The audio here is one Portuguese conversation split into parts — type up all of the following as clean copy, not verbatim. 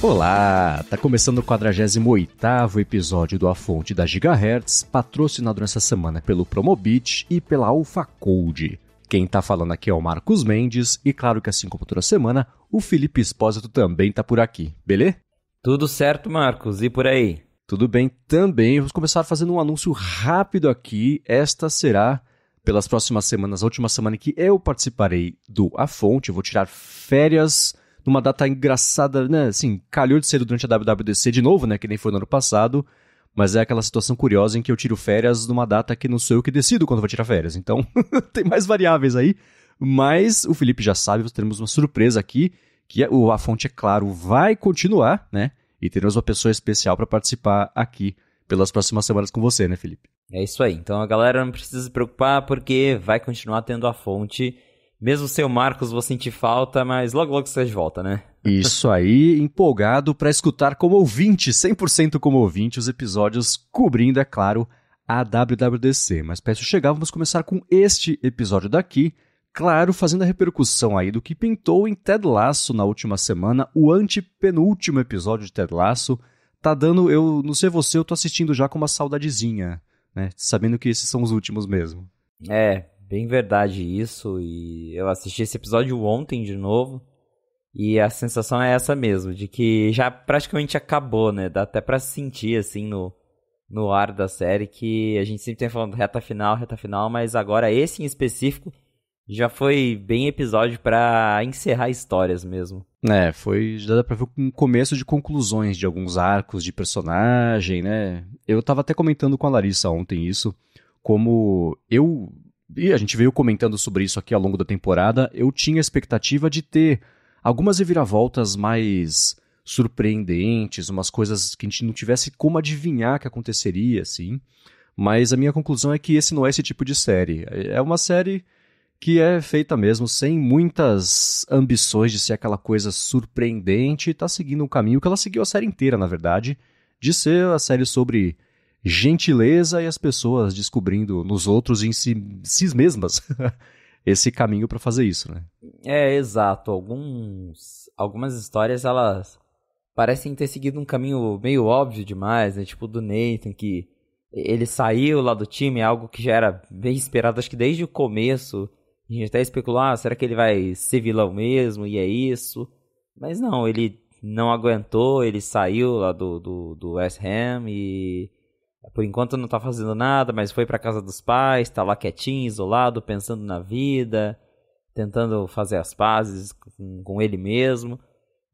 Olá, tá começando o 48º episódio do A Fonte da Gigahertz, patrocinado nessa semana pelo Promobit e pela AlphaCode. Quem tá falando aqui é o Marcos Mendes e claro que assim como toda semana, o Felipe Espósito também tá por aqui, beleza? Tudo certo, Marcos, e por aí? Tudo bem também, vamos começar fazendo um anúncio rápido aqui. Esta será, pelas próximas semanas, a última semana que eu participarei do A Fonte. Eu vou tirar férias numa data engraçada, né? Assim, calhou de ser durante a WWDC de novo, né? Que nem foi no ano passado. Mas é aquela situação curiosa em que eu tiro férias numa data que não sou eu que decido quando vou tirar férias. Então, tem mais variáveis aí. Mas o Felipe já sabe, teremos uma surpresa aqui, que A Fonte, é claro, vai continuar, né? E teremos uma pessoa especial para participar aqui pelas próximas semanas com você, né, Felipe? É isso aí. Então a galera não precisa se preocupar porque vai continuar tendo A Fonte. Mesmo sem o Marcos, vou sentir falta, mas logo logo você de volta, né? Isso aí, empolgado para escutar como ouvinte, 100% como ouvinte, os episódios cobrindo, é claro, a WWDC. Mas para isso chegar, vamos começar com este episódio daqui, claro, fazendo a repercussão aí do que pintou em Ted Lasso na última semana, o antepenúltimo episódio de Ted Lasso. Tá dando, eu não sei você, eu tô assistindo já com uma saudadezinha, né? Sabendo que esses são os últimos mesmo. É, bem verdade isso, e eu assisti esse episódio ontem de novo, e a sensação é essa mesmo, de que já praticamente acabou, né? Dá até pra sentir, assim, no ar da série, que a gente sempre tem falando reta final, mas agora esse em específico já foi bem episódio pra encerrar histórias mesmo. É, já dá pra ver um começo de conclusões de alguns arcos de personagem, né? Eu tava até comentando com a Larissa ontem isso, como e a gente veio comentando sobre isso aqui ao longo da temporada, eu tinha a expectativa de ter algumas reviravoltas mais surpreendentes, umas coisas que a gente não tivesse como adivinhar que aconteceria, assim. Mas a minha conclusão é que esse não é esse tipo de série. É uma série que é feita mesmo sem muitas ambições de ser aquela coisa surpreendente e tá seguindo um caminho que ela seguiu a série inteira, na verdade, de ser a série sobre gentileza e as pessoas descobrindo nos outros e em si mesmas esse caminho para fazer isso, né? É, exato. Algumas histórias, elas parecem ter seguido um caminho meio óbvio demais, né? Tipo o do Nathan, que ele saiu lá do time, algo que já era bem esperado, acho que desde o começo. A gente até especulou, será que ele vai ser vilão mesmo? E é isso. Mas não, ele não aguentou, ele saiu lá do West Ham e por enquanto não tá fazendo nada, mas foi pra casa dos pais, tá lá quietinho, isolado, pensando na vida, tentando fazer as pazes com ele mesmo.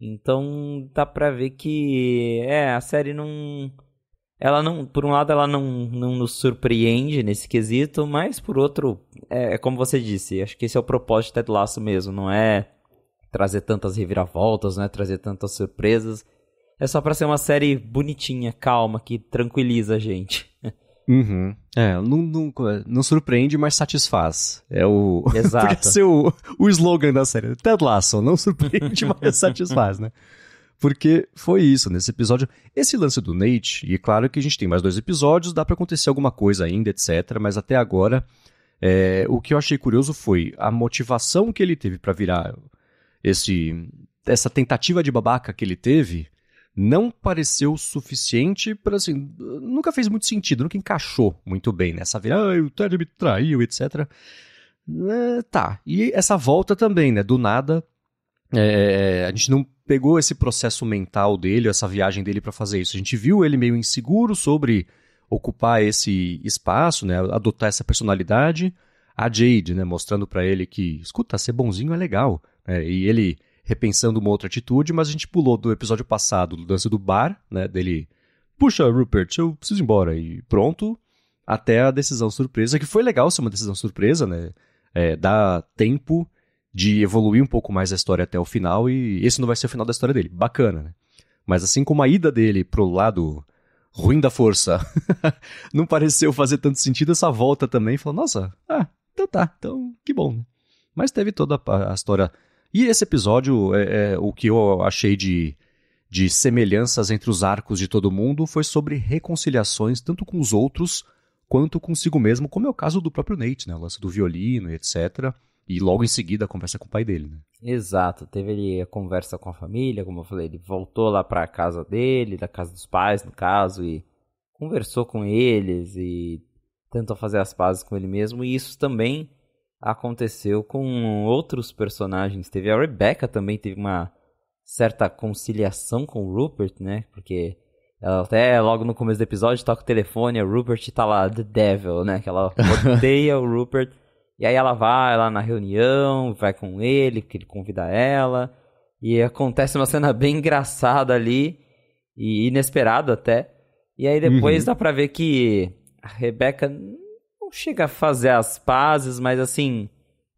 Então dá pra ver que a série não... Ela não, por um lado, ela não nos surpreende nesse quesito, mas por outro, é como você disse, acho que esse é o propósito de Ted Lasso mesmo, não é trazer tantas reviravoltas, não é trazer tantas surpresas, é só pra ser uma série bonitinha, calma, que tranquiliza a gente. Uhum. Não surpreende, mas satisfaz. Exato. Podia ser o slogan da série, Ted Lasso, não surpreende, mas satisfaz, né? Porque foi isso, nesse episódio, esse lance do Nate, e claro que a gente tem mais 2 episódios, dá pra acontecer alguma coisa ainda, etc, mas até agora, o que eu achei curioso foi a motivação que ele teve pra virar essa tentativa de babaca que ele teve, não pareceu suficiente para, assim, nunca fez muito sentido, nunca encaixou muito bem nessa o Ted me traiu, etc. Tá, e essa volta também, né, do nada, a gente não pegou esse processo mental dele, essa viagem dele para fazer isso. A gente viu ele meio inseguro sobre ocupar esse espaço, né, adotar essa personalidade. A Jade, né, mostrando para ele que, escuta, ser bonzinho é legal. E ele repensando uma outra atitude, mas a gente pulou do episódio passado, do lance do bar, né, dele, puxa, Rupert, eu preciso ir embora, e pronto, até a decisão surpresa, que foi legal ser uma decisão surpresa, né, dá tempo de evoluir um pouco mais a história até o final, e esse não vai ser o final da história dele. Bacana, né? Mas assim como a ida dele pro lado ruim da força não pareceu fazer tanto sentido, essa volta também falou, nossa, então tá, então que bom. Né? Mas teve toda a história. E esse episódio, o que eu achei de semelhanças entre os arcos de todo mundo foi sobre reconciliações, tanto com os outros quanto consigo mesmo, como é o caso do próprio Nate, né? O lance do violino e etc., E logo em seguida conversa com o pai dele, né? Exato, teve ali a conversa com a família, como eu falei, ele voltou lá pra casa dele, da casa dos pais, no caso, e conversou com eles e tentou fazer as pazes com ele mesmo, e isso também aconteceu com outros personagens. Teve a Rebecca também, teve uma certa conciliação com o Rupert, né, porque ela até logo no começo do episódio toca o telefone, a Rupert tá lá, The Devil, né, que ela odeia o Rupert. E aí ela vai lá na reunião, vai com ele, porque ele convida ela. E acontece uma cena bem engraçada ali, e inesperada até. E aí depois dá pra ver que a Rebecca não chega a fazer as pazes, mas assim,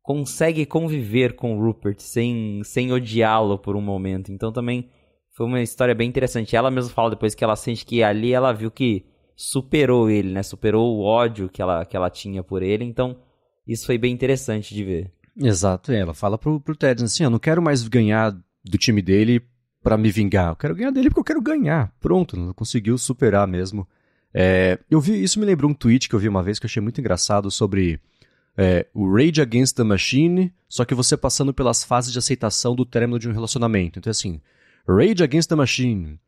consegue conviver com o Rupert sem odiá-lo por um momento. Então também foi uma história bem interessante. Ela mesma fala depois que ela sente que ali ela viu que superou ele, né? Superou o ódio que ela tinha por ele, então... Isso foi bem interessante de ver. Exato, ela fala pro Ted assim, eu não quero mais ganhar do time dele pra me vingar, eu quero ganhar dele porque eu quero ganhar. Pronto, não conseguiu superar mesmo. Isso me lembrou um tweet que eu vi uma vez que eu achei muito engraçado sobre o Rage Against the Machine, só que você passando pelas fases de aceitação do término de um relacionamento. Então assim, Rage Against the Machine,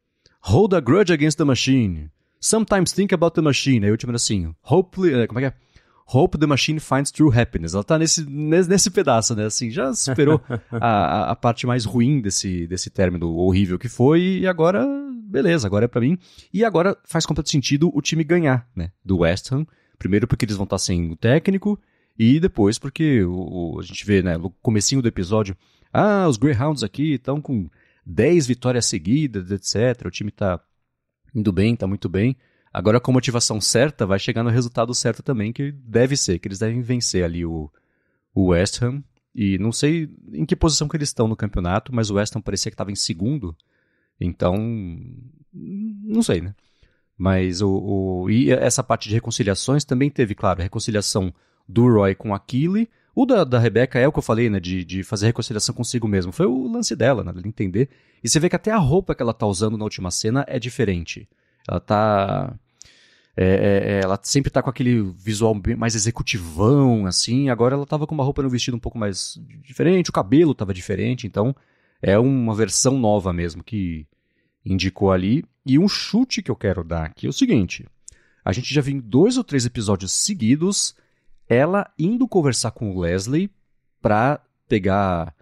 Hold a Grudge Against the Machine, Sometimes Think About the Machine. Aí eu tipo assim, Hopefully, como é que é? Hope the Machine Finds True Happiness. Ela tá nesse pedaço, né? Assim, já superou a parte mais ruim desse término horrível que foi, e agora, beleza, agora é pra mim. E agora faz completo sentido o time ganhar, né? Do West Ham. Primeiro porque eles vão estar sem o técnico, e depois porque a gente vê, né, no comecinho do episódio, os Greyhounds aqui estão com 10 vitórias seguidas, etc. O time tá indo bem, tá muito bem. Agora, com a motivação certa, vai chegar no resultado certo também, que deve ser, que eles devem vencer ali o West Ham. E não sei em que posição que eles estão no campeonato, mas o West Ham parecia que estava em segundo. Então, não sei, né? Mas e essa parte de reconciliações também teve, claro, a reconciliação do Roy com a Keely. O da Rebecca é o que eu falei, né? De fazer reconciliação consigo mesmo. Foi o lance dela, né? De entender. E você vê que até a roupa que ela tá usando na última cena é diferente. Ela tá... ela sempre tá com aquele visual mais executivão, assim. Agora ela tava com uma roupa no vestido um pouco mais diferente, o cabelo tava diferente. Então é uma versão nova mesmo que indicou ali. E um chute que eu quero dar aqui é o seguinte. A gente já viu em 2 ou 3 episódios seguidos ela indo conversar com o Leslie pra pegar...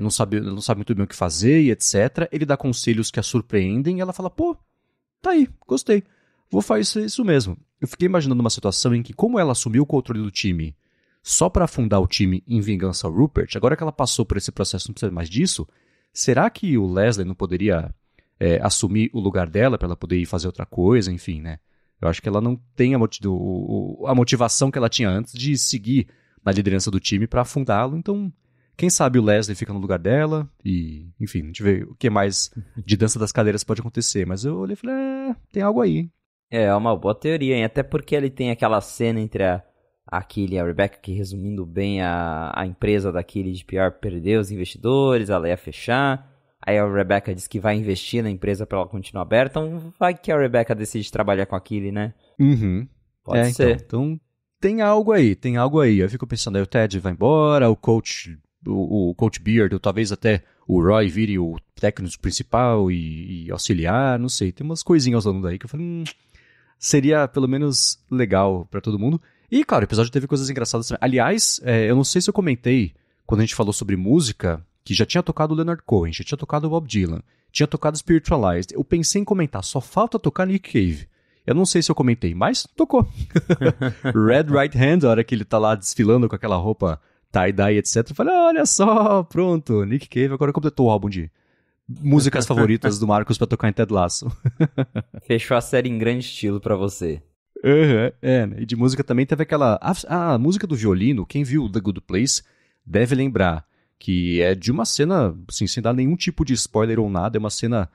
não sabe muito bem o que fazer e etc. Ele dá conselhos que a surpreendem e ela fala, pô, tá aí, gostei. Vou fazer isso mesmo. Eu fiquei imaginando uma situação em que, como ela assumiu o controle do time só para afundar o time em vingança ao Rupert, agora que ela passou por esse processo, não precisa mais disso, será que o Leslie não poderia assumir o lugar dela para ela poder ir fazer outra coisa, enfim, né? Eu acho que ela não tem a motivação que ela tinha antes de seguir na liderança do time para afundá-lo, então... Quem sabe o Leslie fica no lugar dela e, enfim, a gente vê o que mais de dança das cadeiras pode acontecer. Mas eu olhei e falei, tem algo aí, hein? É uma boa teoria, hein? Até porque ele tem aquela cena entre a Keely e a Rebecca, que resumindo bem, a empresa da Keely de PR perdeu os investidores, ela ia fechar. Aí a Rebecca diz que vai investir na empresa pra ela continuar aberta. Então vai que a Rebecca decide trabalhar com a Keely, né? Uhum. Pode ser. Então tem algo aí. Eu fico pensando, aí o Ted vai embora, o Coach Beard, ou talvez até o Roy vire o técnico principal e auxiliar, não sei. Tem umas coisinhas rolando daí que eu falei, seria pelo menos legal pra todo mundo. E, claro, o episódio teve coisas engraçadas também. Aliás, eu não sei se eu comentei, quando a gente falou sobre música, que já tinha tocado o Leonard Cohen, já tinha tocado o Bob Dylan, tinha tocado Spiritualized. Eu pensei em comentar, só falta tocar Nick Cave. Eu não sei se eu comentei, mas tocou. Red Right Hand, a hora que ele tá lá desfilando com aquela roupa tie-dye, etc. Eu falei, olha só, pronto, Nick Cave agora completou o álbum de músicas favoritas do Marcos pra tocar em Ted Lasso. Fechou a série em grande estilo pra você. Né? E de música também teve aquela... A música do violino, quem viu The Good Place deve lembrar que é de uma cena, assim, sem dar nenhum tipo de spoiler ou nada, é uma cena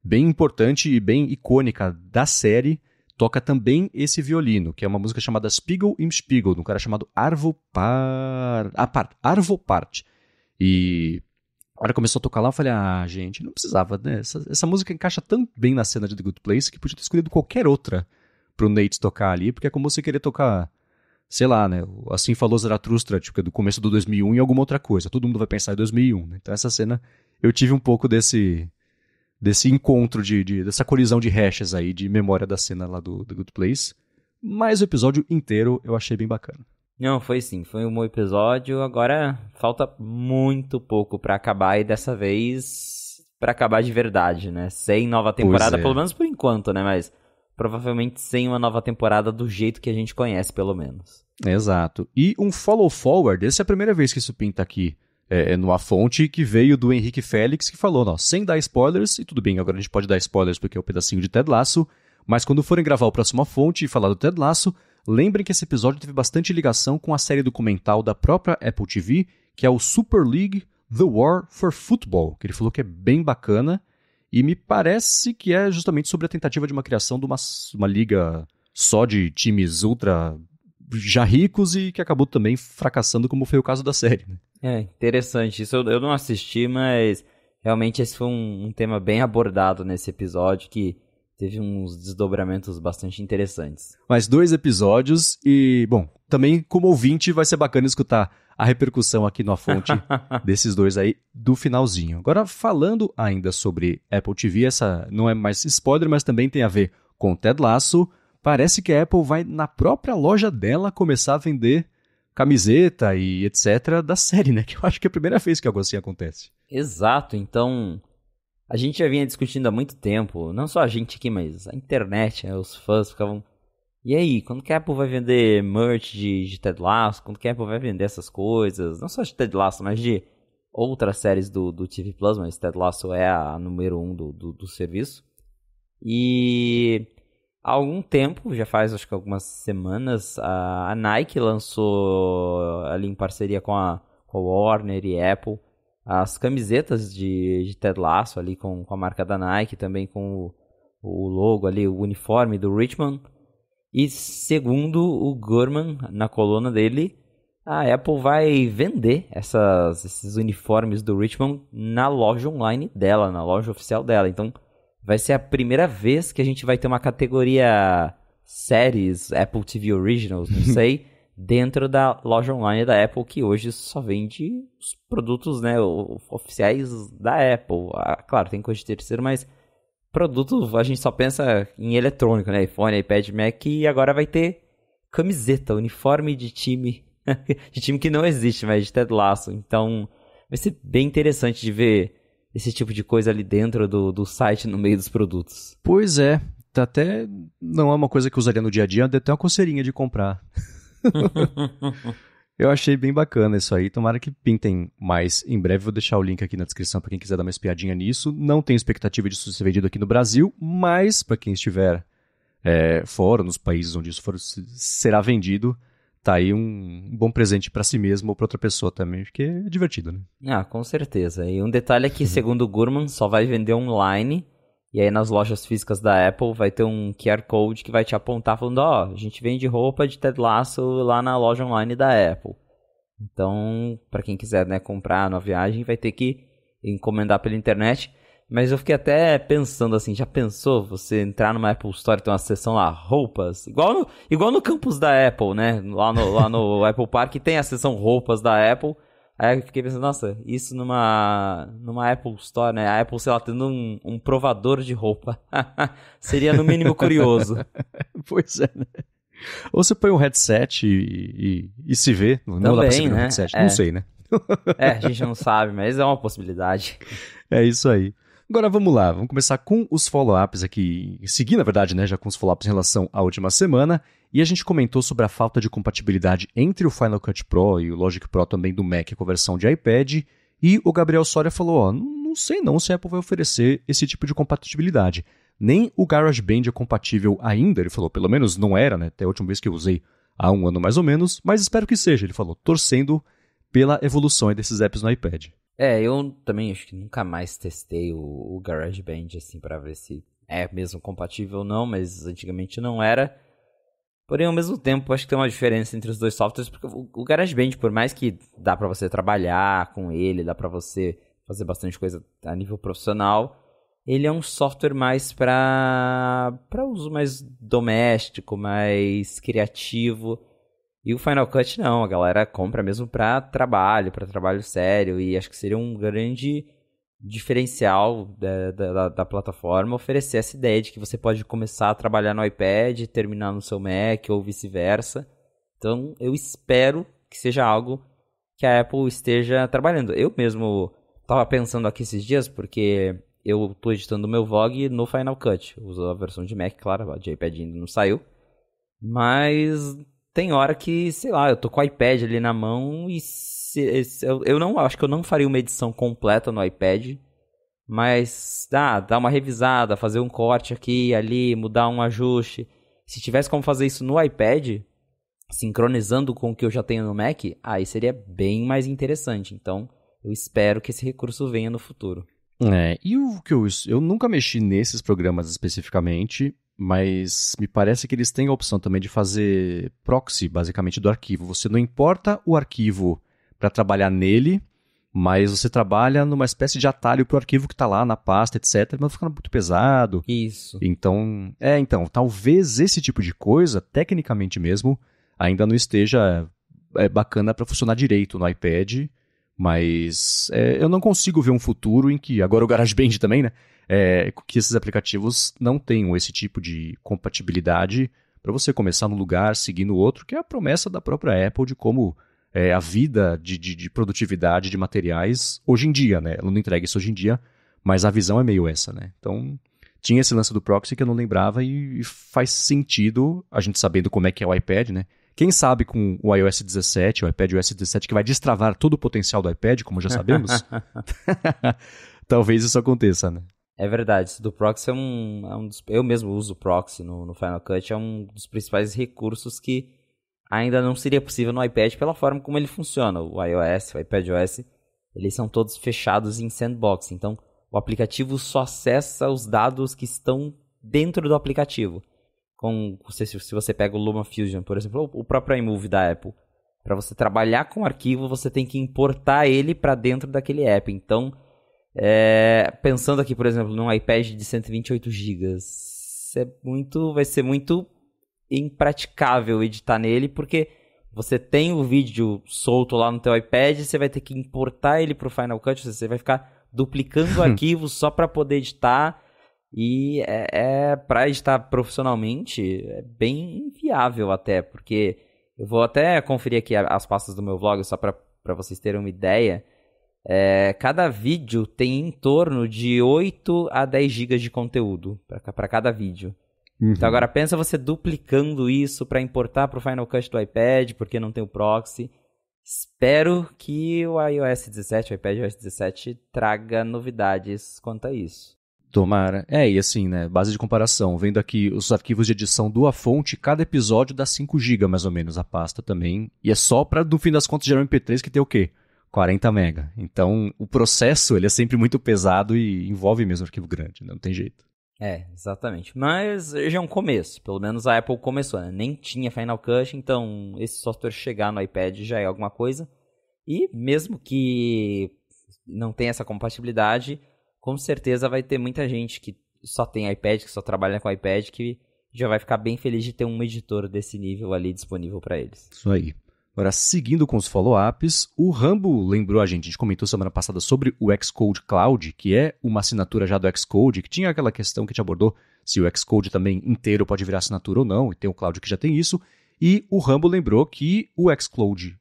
bem importante e bem icônica da série. Toca também esse violino, que é uma música chamada Spiegel im Spiegel, de um cara chamado Arvo Part. E a hora que começou a tocar lá, eu falei, gente, não precisava, né? Essa música encaixa tão bem na cena de The Good Place que podia ter escolhido qualquer outra pro Nate tocar ali, porque é como você querer tocar, sei lá, né? Assim falou Zaratustra, tipo, do começo do 2001 e alguma outra coisa. Todo mundo vai pensar em 2001, né? Então essa cena, eu tive um pouco desse encontro, dessa colisão de hashes aí, de memória da cena lá do The Good Place. Mas o episódio inteiro eu achei bem bacana. Não, foi sim, foi um bom episódio. Agora falta muito pouco pra acabar e dessa vez pra acabar de verdade, né? Sem nova temporada, pelo menos por enquanto, né? Mas provavelmente sem uma nova temporada do jeito que a gente conhece, pelo menos. Exato. E um follow forward, essa é a primeira vez que isso pinta aqui numa fonte, que veio do Henrique Félix, que falou, ó, sem dar spoilers, e tudo bem, agora a gente pode dar spoilers porque é um pedacinho de Ted Lasso, mas quando forem gravar o próximo fonte e falar do Ted Lasso, lembrem que esse episódio teve bastante ligação com a série documental da própria Apple TV, que é o Super League The War for Football, que ele falou que é bem bacana, e me parece que é justamente sobre a tentativa de uma criação de uma liga só de times ultra já ricos e que acabou também fracassando, como foi o caso da série, né? É, interessante. Isso eu não assisti, mas realmente esse foi um tema bem abordado nesse episódio, que teve uns desdobramentos bastante interessantes. Mais 2 episódios e, bom, também como ouvinte vai ser bacana escutar a repercussão aqui na fonte desses dois aí do finalzinho. Agora, falando ainda sobre Apple TV, essa não é mais spoiler, mas também tem a ver com Ted Lasso. Parece que a Apple vai, na própria loja dela, começar a vender camiseta e etc. da série, né? Que eu acho que é a primeira vez que algo assim acontece. Exato, então a gente já vinha discutindo há muito tempo, não só a gente aqui, mas a internet, né? Os fãs ficavam... E aí, quando que a Apple vai vender merch de Ted Lasso? Quando que a Apple vai vender essas coisas? Não só de Ted Lasso, mas de outras séries do TV Plus, mas Ted Lasso é a número 1 do serviço. E há algum tempo, já faz acho que algumas semanas, a Nike lançou ali em parceria com a Warner e Apple as camisetas de Ted Lasso ali com a marca da Nike, também com o logo ali, o uniforme do Richmond. E segundo o Gurman, na coluna dele, a Apple vai vender esses uniformes do Richmond na loja online dela, na loja oficial dela. Então vai ser a primeira vez que a gente vai ter uma categoria séries, Apple TV Originals, não sei, dentro da loja online da Apple, que hoje só vende os produtos, né, oficiais da Apple. Claro, tem coisa de terceiro, mas produto a gente só pensa em eletrônico, né, iPhone, iPad, Mac, e agora vai ter camiseta, uniforme de time, de time que não existe, mas de Ted Lasso. Então vai ser bem interessante de ver esse tipo de coisa ali dentro do site, no meio dos produtos. Pois é, até não é uma coisa que eu usaria no dia a dia, deu até uma coceirinha de comprar. Eu achei bem bacana isso aí, tomara que pintem mais em breve, vou deixar o link aqui na descrição para quem quiser dar uma espiadinha nisso. Não tenho expectativa disso ser vendido aqui no Brasil, mas para quem estiver fora, nos países onde isso será vendido, tá aí um bom presente para si mesmo ou para outra pessoa também, porque é divertido, né? Ah, com certeza. E um detalhe é que, segundo o Gurman, só vai vender online, e aí nas lojas físicas da Apple vai ter um QR Code que vai te apontar falando, a gente vende roupa de Ted Lasso lá na loja online da Apple. Então, para quem quiser, né, comprar na viagem, vai ter que encomendar pela internet. Mas eu fiquei até pensando assim, já pensou você entrar numa Apple Store e ter uma seção lá, roupas? Igual no campus da Apple, né? Lá no Apple Park tem a seção roupas da Apple. Aí eu fiquei pensando, nossa, isso numa Apple Store, né? A Apple, sei lá, tendo um provador de roupa. Seria no mínimo curioso. Pois é, né? Ou você põe um headset e se vê. Não também, dá pra seguir né? um headset, não sei, né? A gente não sabe, mas é uma possibilidade. É isso aí. Agora vamos lá, vamos começar com os follow-ups aqui, seguir na verdade, né, já com os follow-ups em relação à última semana, e a gente comentou sobre a falta de compatibilidade entre o Final Cut Pro e o Logic Pro também do Mac com a versão de iPad, e o Gabriel Soria falou, não sei não se a Apple vai oferecer esse tipo de compatibilidade. Nem o GarageBand é compatível ainda, ele falou, pelo menos não era, né, até a última vez que eu usei há um ano mais ou menos, mas espero que seja, ele falou, torcendo pela evolução desses apps no iPad. Eu também acho que nunca mais testei o GarageBand, assim, pra ver se é mesmo compatível ou não, mas antigamente não era. Porém, ao mesmo tempo, acho que tem uma diferença entre os dois softwares, porque o GarageBand, por mais que dá pra você trabalhar com ele, dá pra você fazer bastante coisa a nível profissional, ele é um software mais pra uso mais doméstico, mais criativo. E o Final Cut não, a galera compra mesmo para trabalho sério, e acho que seria um grande diferencial da plataforma oferecer essa ideia de que você pode começar a trabalhar no iPad e terminar no seu Mac ou vice-versa. Então eu espero que seja algo que a Apple esteja trabalhando. Eu mesmo estava pensando aqui esses dias, porque eu estou editando o meu vlog no Final Cut. Eu uso a versão de Mac, claro, a de iPad ainda não saiu. Mas tem hora que, sei lá, eu tô com o iPad ali na mão e eu não acho que eu não faria uma edição completa no iPad, mas dar uma revisada, fazer um corte aqui e ali, mudar um ajuste. Se tivesse como fazer isso no iPad, sincronizando com o que eu já tenho no Mac, aí seria bem mais interessante. Então, eu espero que esse recurso venha no futuro. E o que eu nunca mexi nesses programas especificamente, mas me parece que eles têm a opção também de fazer proxy, basicamente, do arquivo. Você não importa o arquivo para trabalhar nele, mas você trabalha numa espécie de atalho para o arquivo que está lá na pasta, etc. Mas ficando muito pesado. Isso. Então, talvez esse tipo de coisa, tecnicamente mesmo, ainda não esteja bacana para funcionar direito no iPad. Mas eu não consigo ver um futuro em que, agora o GarageBand também, né? Que esses aplicativos não tenham esse tipo de compatibilidade para você começar num lugar, seguir no outro, que é a promessa da própria Apple de como a vida de produtividade de materiais hoje em dia, né? Ela não entrega isso hoje em dia, mas a visão é meio essa, né? Então, tinha esse lance do proxy que eu não lembrava e faz sentido, a gente sabendo como é que é o iPad, né? Quem sabe com o iOS 17, o iPadOS 17, que vai destravar todo o potencial do iPad, como já sabemos, talvez isso aconteça, né? É verdade, isso do proxy é um dos... Eu mesmo uso o proxy no Final Cut, é um dos principais recursos que ainda não seria possível no iPad pela forma como ele funciona. O iOS, o iPadOS, eles são todos fechados em sandbox, então o aplicativo só acessa os dados que estão dentro do aplicativo. Se você pega o LumaFusion, por exemplo, o próprio iMovie da Apple, para você trabalhar com o arquivo, você tem que importar ele para dentro daquele app. Então, pensando aqui, por exemplo, num iPad de 128 GB, vai ser muito impraticável editar nele, porque você tem o vídeo solto lá no teu iPad, você vai ter que importar ele para o Final Cut, você vai ficar duplicando o arquivo só para poder editar. E para editar profissionalmente é bem inviável até, porque eu vou até conferir aqui as pastas do meu vlog só para vocês terem uma ideia. Cada vídeo tem em torno de 8 a 10 GB de conteúdo para cada vídeo. Uhum. Então agora pensa você duplicando isso para importar para o Final Cut do iPad, porque não tem o proxy. Espero que o iOS 17, o iPadOS 17 traga novidades quanto a isso. Tomara. E assim, né, base de comparação, vendo aqui os arquivos de edição do Afonte, cada episódio dá 5 GB mais ou menos a pasta também, e é só para, no fim das contas, gerar um MP3 que tem o quê? 40 MB. Então, o processo, ele é sempre muito pesado e envolve mesmo arquivo grande, né? Não tem jeito. Exatamente. Mas já é um começo, pelo menos a Apple começou, né? Nem tinha Final Cut, então esse software chegar no iPad já é alguma coisa, e mesmo que não tenha essa compatibilidade, com certeza vai ter muita gente que só tem iPad, que só trabalha com iPad, que já vai ficar bem feliz de ter um editor desse nível ali disponível para eles. Isso aí. Agora, seguindo com os follow-ups, o Rambo lembrou a gente comentou semana passada sobre o Xcode Cloud, que é uma assinatura já do Xcode, que tinha aquela questão que a gente abordou, se o Xcode também inteiro pode virar assinatura ou não, e tem o Cloud que já tem isso, e o Rambo lembrou que o Xcode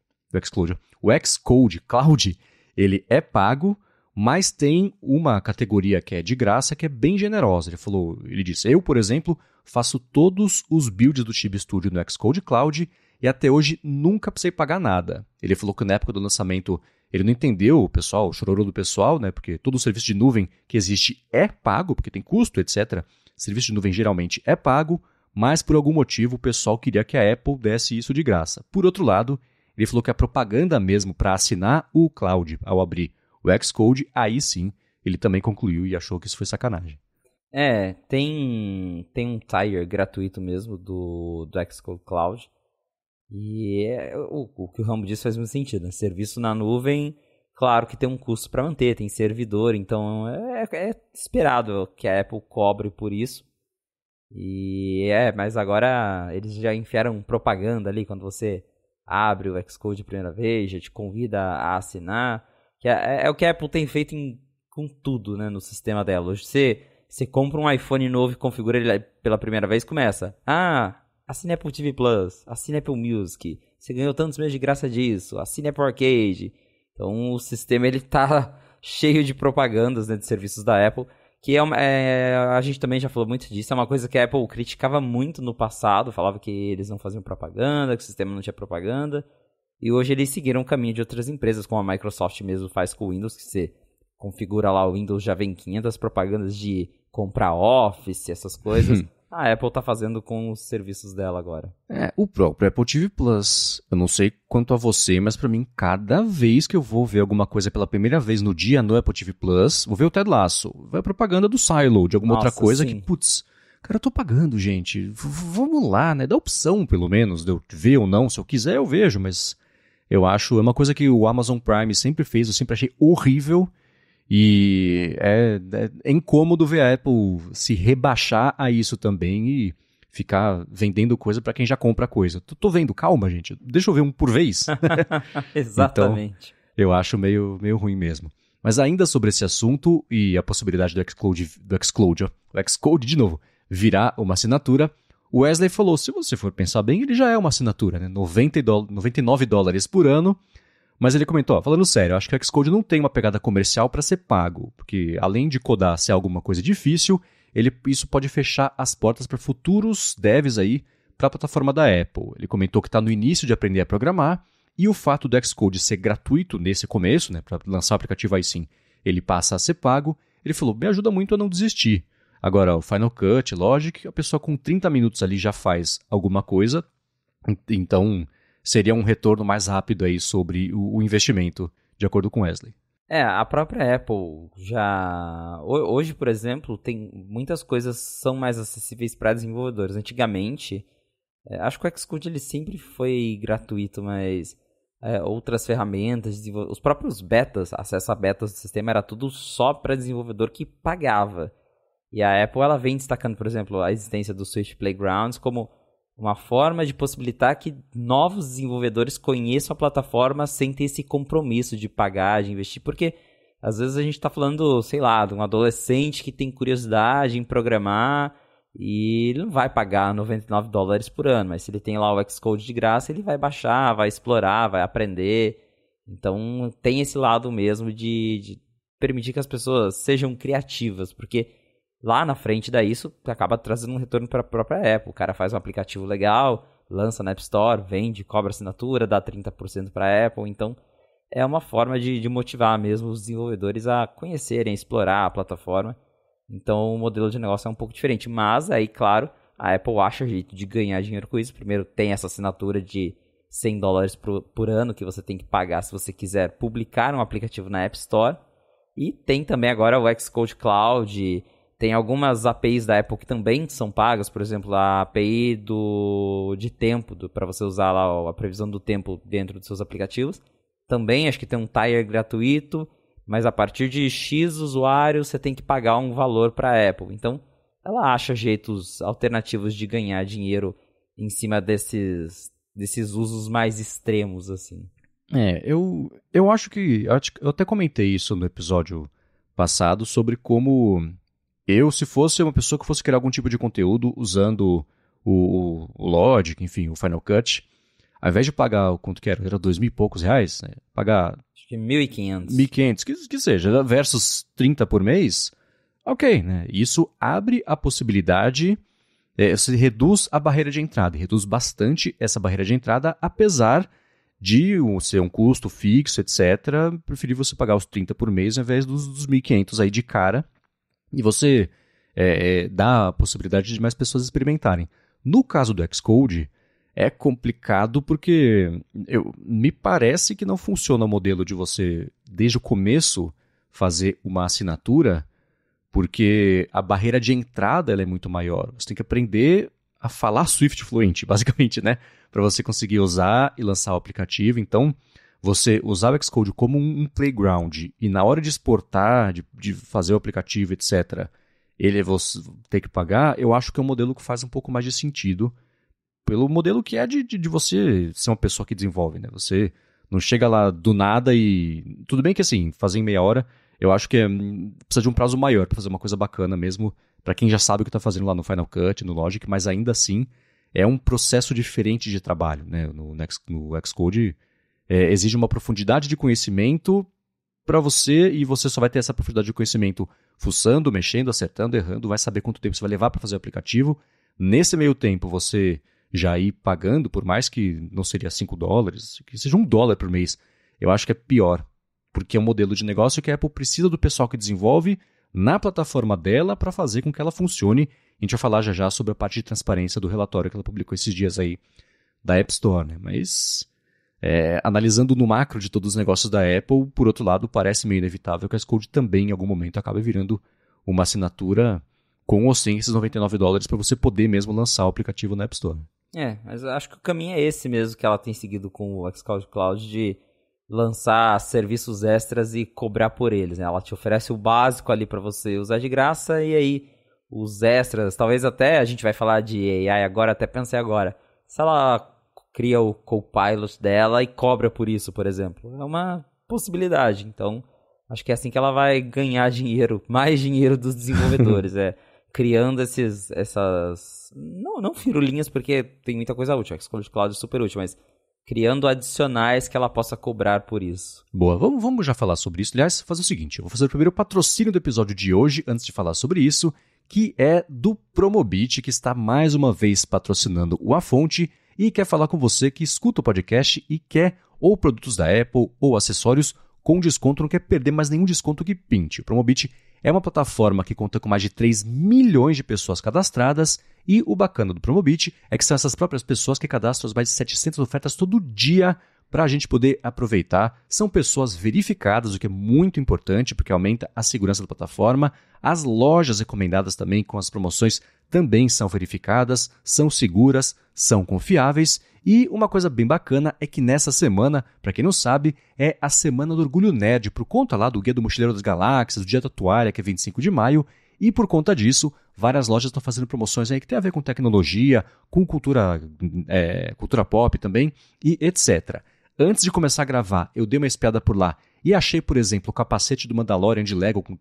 Cloud, ele é pago, mas tem uma categoria que é de graça, que é bem generosa. Ele disse, eu, por exemplo, faço todos os builds do Chibi Studio no Xcode Cloud e até hoje nunca precisei pagar nada. Ele falou que na época do lançamento ele não entendeu o chororô do pessoal, né? Porque todo o serviço de nuvem que existe é pago, porque tem custo, etc. Serviço de nuvem geralmente é pago, mas por algum motivo o pessoal queria que a Apple desse isso de graça. Por outro lado, ele falou que a propaganda mesmo para assinar o Cloud ao abrir o Xcode, aí sim, ele também concluiu e achou que isso foi sacanagem. Tem um tier gratuito mesmo do Xcode Cloud. E o que o Rambo disse faz muito sentido, né? Serviço na nuvem, claro que tem um custo para manter, tem servidor, então é esperado que a Apple cobre por isso. Mas agora eles já enfiaram propaganda ali, quando você abre o Xcode a primeira vez, já te convida a assinar, que é o que a Apple tem feito com tudo, né, no sistema dela. Hoje você compra um iPhone novo e configura ele pela primeira vez, começa. Assine Apple TV Plus, assine Apple Music, você ganhou tantos meses de graça disso, assine Apple Arcade. Então o sistema ele tá cheio de propagandas, né, de serviços da Apple, que a gente também já falou muito disso, é uma coisa que a Apple criticava muito no passado, falava que eles não faziam propaganda, que o sistema não tinha propaganda, e hoje eles seguiram o caminho de outras empresas, como a Microsoft mesmo faz com o Windows, que você configura lá o Windows, já vem 500 propagandas de comprar Office, essas coisas. A Apple tá fazendo com os serviços dela agora. O próprio Apple TV Plus. Eu não sei quanto a você, mas pra mim, cada vez que eu vou ver alguma coisa pela primeira vez no dia no Apple TV Plus, vou ver o Ted Lasso, vai a propaganda do Silo, de alguma outra coisa sim. que, putz, cara, eu tô pagando, gente. Vamos lá, né? Dá opção, pelo menos, de eu ver ou não. Se eu quiser, eu vejo, mas eu acho, é uma coisa que o Amazon Prime sempre fez, eu sempre achei horrível. E é incômodo ver a Apple se rebaixar a isso também e ficar vendendo coisa para quem já compra coisa. Tô vendo, calma, gente. Deixa eu ver um por vez. Exatamente. Então, eu acho meio ruim mesmo. Mas ainda sobre esse assunto e a possibilidade do Xcode de novo, virar uma assinatura, o Wesley falou, se você for pensar bem, ele já é uma assinatura, né? $99 por ano. Mas ele comentou, falando sério, acho que o Xcode não tem uma pegada comercial para ser pago, porque além de codar ser alguma coisa difícil, isso pode fechar as portas para futuros devs aí para a plataforma da Apple. Ele comentou que está no início de aprender a programar, e o fato do Xcode ser gratuito nesse começo, né, para lançar o aplicativo aí sim, ele passa a ser pago, ele falou, me ajuda muito a não desistir. Agora, o Final Cut, Logic, a pessoa com 30 minutos ali já faz alguma coisa, então seria um retorno mais rápido aí sobre o investimento, de acordo com Wesley. A própria Apple já... Hoje, por exemplo, tem muitas coisas são mais acessíveis para desenvolvedores. Antigamente, acho que o Xcode ele sempre foi gratuito, mas outras ferramentas, os próprios betas, acesso a betas do sistema era tudo só para desenvolvedor que pagava. E a Apple ela vem destacando, por exemplo, a existência do Swift Playgrounds como uma forma de possibilitar que novos desenvolvedores conheçam a plataforma sem ter esse compromisso de pagar, de investir, porque às vezes a gente está falando, sei lá, de um adolescente que tem curiosidade em programar e ele não vai pagar $99 por ano, mas se ele tem lá o Xcode de graça, ele vai baixar, vai explorar, vai aprender. Então tem esse lado mesmo de permitir que as pessoas sejam criativas, porque lá na frente daí isso acaba trazendo um retorno para a própria Apple. O cara faz um aplicativo legal, lança na App Store, vende, cobra assinatura, dá 30% para a Apple. Então é uma forma de motivar mesmo os desenvolvedores a conhecerem, explorar a plataforma. Então o modelo de negócio é um pouco diferente. Mas aí, claro, a Apple acha jeito de ganhar dinheiro com isso. Primeiro tem essa assinatura de $100 por ano que você tem que pagar se você quiser publicar um aplicativo na App Store. E tem também agora o Xcode Cloud. Tem algumas APIs da Apple que também são pagas, por exemplo, a API de tempo, para você usar lá a previsão do tempo dentro dos seus aplicativos. Também acho que tem um tier gratuito, mas a partir de X usuários você tem que pagar um valor para a Apple. Então, ela acha jeitos alternativos de ganhar dinheiro em cima desses usos mais extremos, assim. Eu acho que... Eu até comentei isso no episódio passado sobre como... se fosse uma pessoa que fosse criar algum tipo de conteúdo usando o Logic, enfim, o Final Cut, ao invés de pagar quanto que era R$2.000 e poucos, né? Pagar... Acho que 1.500. 1.500, que seja, versus 30 por mês, ok, né? Isso abre a possibilidade, você reduz a barreira de entrada, reduz bastante essa barreira de entrada, apesar de ser um custo fixo, etc., preferir você pagar os 30 por mês ao invés dos 1.500 aí de cara, e você dá a possibilidade de mais pessoas experimentarem. No caso do Xcode, é complicado porque me parece que não funciona o modelo de você, desde o começo, fazer uma assinatura, porque a barreira de entrada ela é muito maior. Você tem que aprender a falar Swift fluente, basicamente, né? Para você conseguir usar e lançar o aplicativo. Então, você usar o Xcode como um playground e na hora de exportar, de fazer o aplicativo, etc., você ter que pagar, eu acho que é um modelo que faz um pouco mais de sentido pelo modelo que é de você ser uma pessoa que desenvolve, né? Você não chega lá do nada e... Tudo bem que, assim, fazer em meia hora, eu acho que precisa de um prazo maior para fazer uma coisa bacana mesmo, para quem já sabe o que está fazendo lá no Final Cut, no Logic, mas ainda assim é um processo diferente de trabalho, né? No Xcode exige uma profundidade de conhecimento para você, e você só vai ter essa profundidade de conhecimento fuçando, mexendo, acertando, errando, vai saber quanto tempo você vai levar para fazer o aplicativo. Nesse meio tempo, você já ir pagando, por mais que não seria $5, que seja $1 por mês, eu acho que é pior, porque é um modelo de negócio que a Apple precisa do pessoal que desenvolve na plataforma dela para fazer com que ela funcione. A gente vai falar já sobre a parte de transparência do relatório que ela publicou esses dias aí da App Store, né? Mas analisando no macro de todos os negócios da Apple, por outro lado, parece meio inevitável que a Xcode também em algum momento acabe virando uma assinatura com ou sem esses $99 para você poder mesmo lançar o aplicativo na App Store. Mas eu acho que o caminho é esse mesmo que ela tem seguido com o Xcode Cloud, de lançar serviços extras e cobrar por eles, né? Ela te oferece o básico ali para você usar de graça, e aí os extras, talvez até, a gente vai falar de AI agora, até pensei agora, se ela cria o Copilot dela e cobra por isso, por exemplo, é uma possibilidade. Então, acho que é assim que ela vai ganhar dinheiro, mais dinheiro dos desenvolvedores, criando essas... Não firulinhas, porque tem muita coisa útil, a Xcode Cloud é super útil, mas criando adicionais que ela possa cobrar por isso. Boa, vamos já falar sobre isso. Aliás, fazer o seguinte, eu vou fazer o primeiro patrocínio do episódio de hoje, antes de falar sobre isso, que é do Promobit, que está mais uma vez patrocinando o A Fonte e quer falar com você que escuta o podcast e quer ou produtos da Apple ou acessórios com desconto, não quer perder mais nenhum desconto que pinte. O Promobit é uma plataforma que conta com mais de 3 milhões de pessoas cadastradas, e o bacana do Promobit é que são essas próprias pessoas que cadastram as mais de 700 ofertas todo dia para a gente poder aproveitar. São pessoas verificadas, o que é muito importante, porque aumenta a segurança da plataforma. As lojas recomendadas também com as promoções também são verificadas, são seguras, são confiáveis. E uma coisa bem bacana é que nessa semana, para quem não sabe, é a Semana do Orgulho Nerd, por conta lá do Guia do Mochileiro das Galáxias, do Dia da Toalha, que é 25 de maio, e por conta disso, várias lojas estão fazendo promoções aí que tem a ver com tecnologia, com cultura pop também, e etc. Antes de começar a gravar, eu dei uma espiada por lá e achei, por exemplo, o capacete do Mandalorian de Lego com,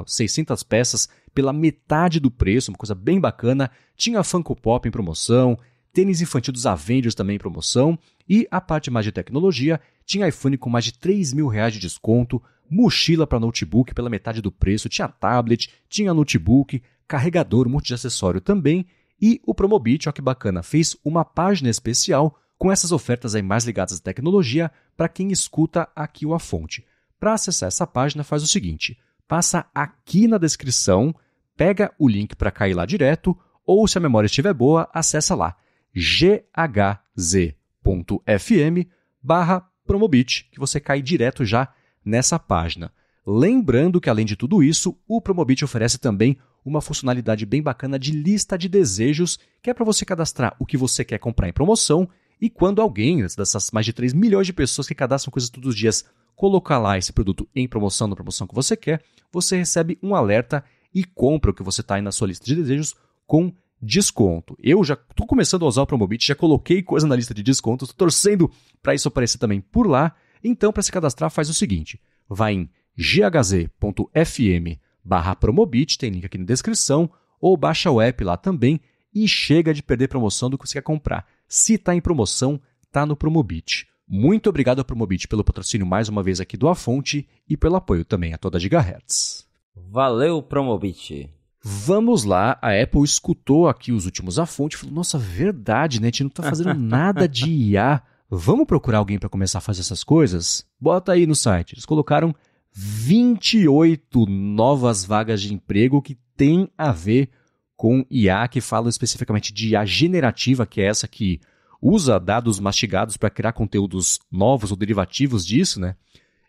600 peças pela metade do preço, uma coisa bem bacana. Tinha Funko Pop em promoção, tênis infantil dos Avengers também em promoção, e a parte mais de tecnologia tinha iPhone com mais de R$3.000 de desconto, mochila para notebook pela metade do preço, tinha tablet, tinha notebook, carregador, um monte de acessório também, e o Promobit, ó que bacana, fez uma página especial com essas ofertas aí mais ligadas à tecnologia para quem escuta aqui o A Fonte. Para acessar essa página, faz o seguinte, passa aqui na descrição, pega o link para cair lá direto, ou se a memória estiver boa, acessa lá, ghz.fm/Promobit, que você cai direto já nessa página. Lembrando que, além de tudo isso, o Promobit oferece também uma funcionalidade bem bacana de lista de desejos, que é para você cadastrar o que você quer comprar em promoção, e quando alguém, dessas mais de 3 milhões de pessoas que cadastram coisas todos os dias, colocar lá esse produto em promoção, na promoção que você quer, você recebe um alerta e compra o que você está aí na sua lista de desejos com desconto. Eu já estou começando a usar o Promobit, já coloquei coisa na lista de descontos, estou torcendo para isso aparecer também por lá. Então, para se cadastrar, faz o seguinte, vai em ghz.fm/Promobit, tem link aqui na descrição, ou baixa o app lá também e chega de perder promoção do que você quer comprar. Se está em promoção, está no Promobit. Muito obrigado ao Promobit pelo patrocínio mais uma vez aqui do A Fonte e pelo apoio também a toda Gigahertz. Valeu, Promobit! Vamos lá, a Apple escutou aqui os últimos A Fonte e falou, nossa, verdade, né? A gente não está fazendo nada de IA. Vamos procurar alguém para começar a fazer essas coisas? Bota aí no site. Eles colocaram 28 novas vagas de emprego que tem a ver com IA, que falam especificamente de IA generativa, que é essa que usa dados mastigados para criar conteúdos novos ou derivativos disso, né?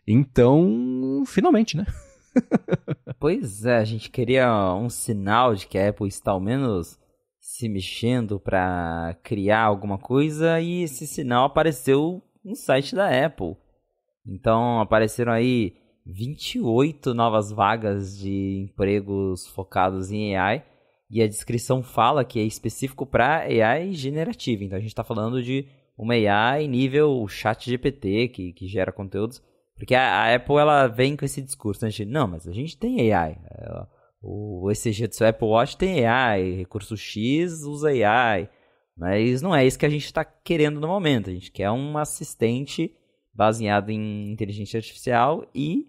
Então, finalmente, né? Pois é, a gente queria um sinal de que a Apple está ao menos se mexendo para criar alguma coisa, e esse sinal apareceu no site da Apple. Então apareceram aí 28 novas vagas de empregos focados em AI, e a descrição fala que é específico para AI generativa. Então a gente está falando de uma AI nível ChatGPT que gera conteúdos. Porque a Apple ela vem com esse discurso, né? Não, mas a gente tem AI. O ECG do seu Apple Watch tem AI, recurso X usa AI. Mas não é isso que a gente está querendo no momento. A gente quer um assistente baseado em inteligência artificial e,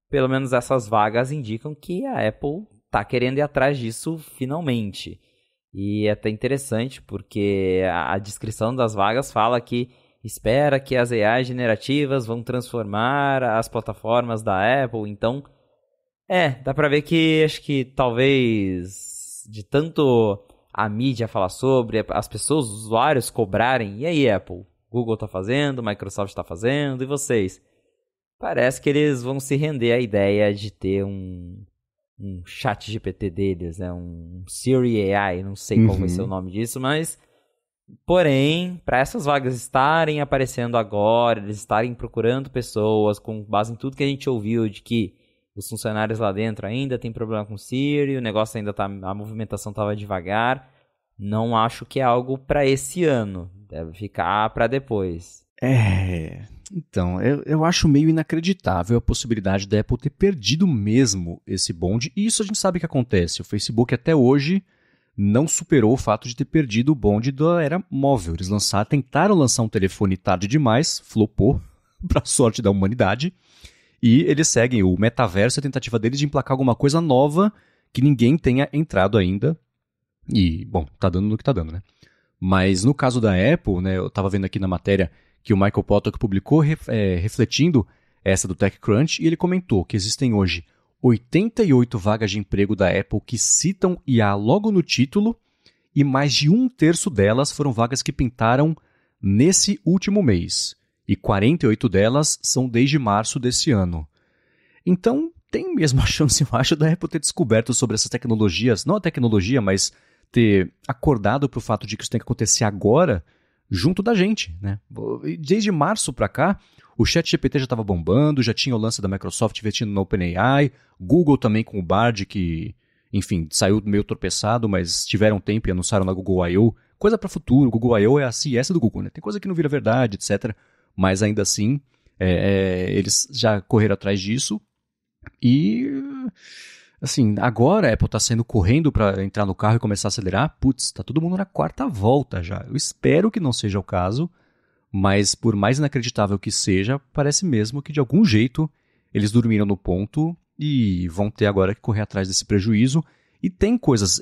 pelo menos essas vagas indicam que a Apple está querendo ir atrás disso finalmente. E é até interessante porque a descrição das vagas fala que espera que as AI generativas vão transformar as plataformas da Apple. Então, dá pra ver que acho que talvez de tanto a mídia falar sobre, as pessoas, os usuários cobrarem, e aí Apple? Google tá fazendo, Microsoft tá fazendo, e vocês? Parece que eles vão se render à ideia de ter um chat GPT deles, né? Um Siri AI, não sei qual vai ser o nome disso, mas porém, para essas vagas estarem aparecendo agora, eles estarem procurando pessoas com base em tudo que a gente ouviu de que os funcionários lá dentro ainda tem problema com o Siri, o negócio ainda tá, a movimentação estava devagar. Não acho que é algo para esse ano, deve ficar para depois. Então, eu acho meio inacreditável a possibilidade da Apple ter perdido mesmo esse bonde, e isso a gente sabe que acontece. O Facebook até hoje não superou o fato de ter perdido o bonde da era móvel. Eles tentaram lançar um telefone tarde demais, flopou, pra sorte da humanidade, e eles seguem o metaverso, a tentativa deles de emplacar alguma coisa nova que ninguém tenha entrado ainda. E, bom, tá dando no que tá dando, né? Mas no caso da Apple, né, eu tava vendo aqui na matéria que o Michael Potter publicou refletindo essa do TechCrunch, e ele comentou que existem hoje 88 vagas de emprego da Apple que citam IA logo no título, e mais de 1/3 delas foram vagas que pintaram nesse último mês. E 48 delas são desde março desse ano. Então, tem mesmo a chance, eu acho, da Apple ter descoberto sobre essas tecnologias, não a tecnologia, mas ter acordado para o fato de que isso tem que acontecer agora, junto da gente, né? Desde março para cá, o ChatGPT já estava bombando, já tinha o lance da Microsoft investindo no OpenAI, Google também com o Bard, que, enfim, saiu meio tropeçado, mas tiveram tempo e anunciaram na Google I.O. Coisa para futuro, Google I.O. é a CS do Google, né? Tem coisa que não vira verdade, etc. Mas ainda assim, eles já correram atrás disso. E, assim, agora a Apple está saindo correndo para entrar no carro e começar a acelerar. Putz, tá todo mundo na quarta volta já. Eu espero que não seja o caso, mas por mais inacreditável que seja, parece mesmo que de algum jeito eles dormiram no ponto e vão ter agora que correr atrás desse prejuízo. E tem coisas,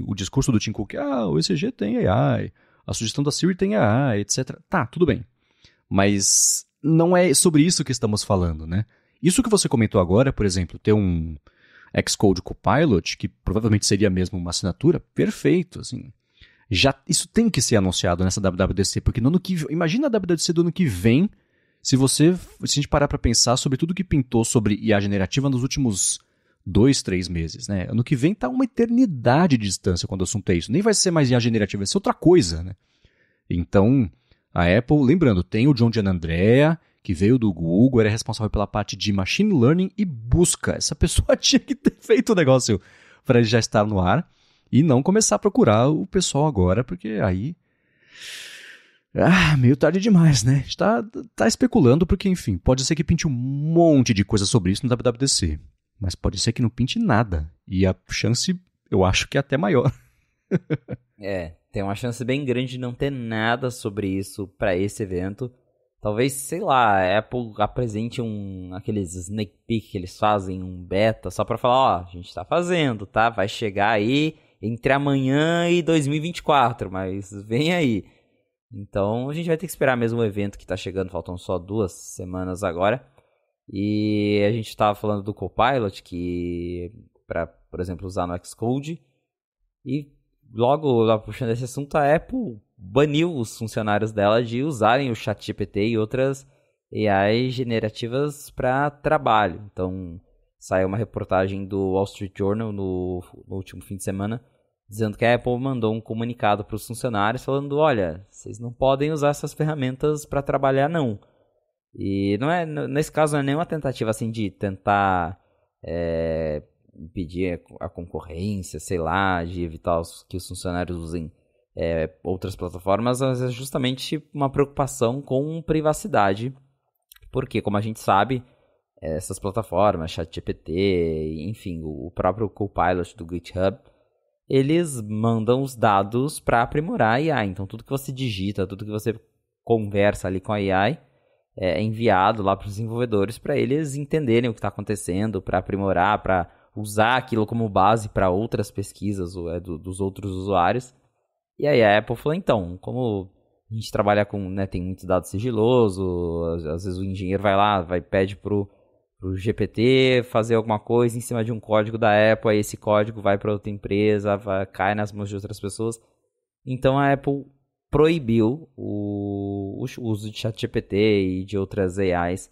o discurso do Tim Cook, o ECG tem AI, a sugestão da Siri tem AI, etc. Tá, tudo bem. Mas não é sobre isso que estamos falando, né? Isso que você comentou agora, por exemplo, ter um Xcode Copilot, que provavelmente seria mesmo uma assinatura, perfeito, assim. Isso tem que ser anunciado nessa WWDC, porque no ano que imagina a WWDC do ano que vem, se a gente parar para pensar sobre tudo que pintou sobre IA generativa nos últimos 2, 3 meses, né? Ano que vem tá uma eternidade de distância quando o assunto é isso. Nem vai ser mais IA generativa, vai ser outra coisa, né? Então, a Apple, lembrando, tem o John Gianandrea, que veio do Google, era responsável pela parte de Machine Learning e busca. Essa pessoa tinha que ter feito o negócio para ele já estar no ar e não começar a procurar o pessoal agora, porque aí... meio tarde demais, né? A gente tá especulando porque, enfim, pode ser que pinte um monte de coisa sobre isso no WWDC, mas pode ser que não pinte nada. E a chance, eu acho que é até maior. Tem uma chance bem grande de não ter nada sobre isso para esse evento. Talvez, sei lá, a Apple apresente aqueles sneak peek que eles fazem, um beta, só pra falar, a gente tá fazendo, tá? Vai chegar aí entre amanhã e 2024, mas vem aí. Então, a gente vai ter que esperar mesmo o evento que tá chegando, faltam só 2 semanas agora. E a gente tava falando do Copilot, que pra, por exemplo, usar no Xcode. E logo puxando esse assunto, a Apple baniu os funcionários dela de usarem o ChatGPT e outras AI generativas para trabalho. Então, saiu uma reportagem do Wall Street Journal no último fim de semana, dizendo que a Apple mandou um comunicado para os funcionários falando, olha, vocês não podem usar essas ferramentas para trabalhar, não. E nesse caso não é nenhuma tentativa assim de tentar impedir a concorrência, sei lá, de evitar que os funcionários usem outras plataformas, mas é justamente uma preocupação com privacidade, porque, como a gente sabe, essas plataformas, ChatGPT, enfim, o próprio Copilot do GitHub, eles mandam os dados para aprimorar a AI. Então, tudo que você digita, tudo que você conversa ali com a AI é enviado lá para os desenvolvedores para eles entenderem o que está acontecendo, para aprimorar, para usar aquilo como base para outras pesquisas dos outros usuários. E aí a Apple falou, então, como a gente trabalha com, né, tem muitos dados sigilosos, às vezes o engenheiro vai lá, pede pro GPT fazer alguma coisa em cima de um código da Apple, aí esse código vai para outra empresa, cai nas mãos de outras pessoas. Então a Apple proibiu o uso de ChatGPT e de outras AIs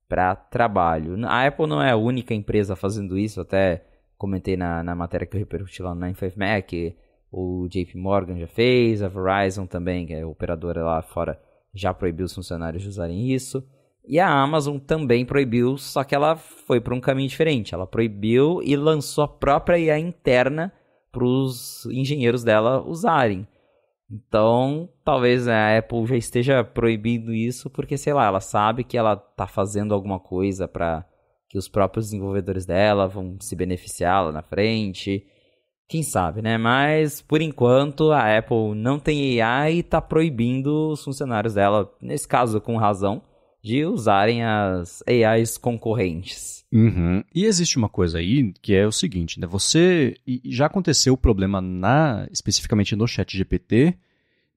para trabalho. A Apple não é a única empresa fazendo isso, até comentei na matéria que eu repercuti lá no 95Mac, o JP Morgan já fez, a Verizon também, que é a operadora lá fora, já proibiu os funcionários de usarem isso. E a Amazon também proibiu, só que ela foi para um caminho diferente. Ela proibiu e lançou a própria IA interna para os engenheiros dela usarem. Então, talvez a Apple já esteja proibindo isso porque, sei lá, ela sabe que ela está fazendo alguma coisa para que os próprios desenvolvedores dela vão se beneficiar lá na frente. Quem sabe, né? Mas, por enquanto, a Apple não tem AI e está proibindo os funcionários dela, nesse caso com razão, de usarem as AIs concorrentes. Uhum. E existe uma coisa aí que é o seguinte, né? Já aconteceu o problema especificamente no ChatGPT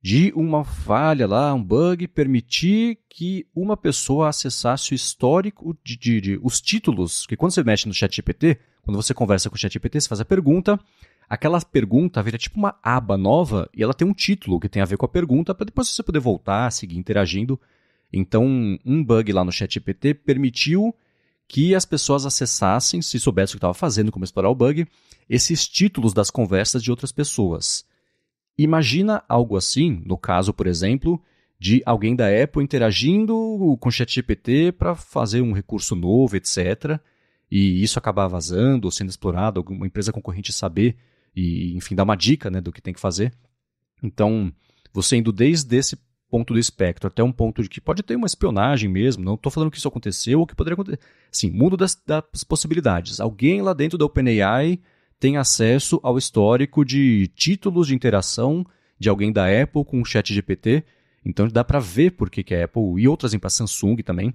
de uma falha lá, um bug, permitir que uma pessoa acessasse o histórico de os títulos, que quando você mexe no ChatGPT, quando você conversa com o ChatGPT, você faz a pergunta, aquela pergunta vira tipo uma aba nova e ela tem um título que tem a ver com a pergunta para depois você poder voltar, seguir interagindo. Então, um bug lá no ChatGPT permitiu que as pessoas acessassem, se soubessem o que estava fazendo, como explorar o bug, esses títulos das conversas de outras pessoas. Imagina algo assim, no caso, por exemplo, de alguém da Apple interagindo com o ChatGPT para fazer um recurso novo, etc., e isso acabar vazando ou sendo explorado, alguma empresa concorrente saber e, enfim, dar uma dica, né, do que tem que fazer. Então, você indo desde esse ponto do espectro até um ponto de que pode ter uma espionagem mesmo, não estou falando que isso aconteceu ou que poderia acontecer. Sim, mundo das possibilidades. Alguém lá dentro da OpenAI tem acesso ao histórico de títulos de interação de alguém da Apple com o ChatGPT, então dá para ver por que a Apple e outras empresas, Samsung também,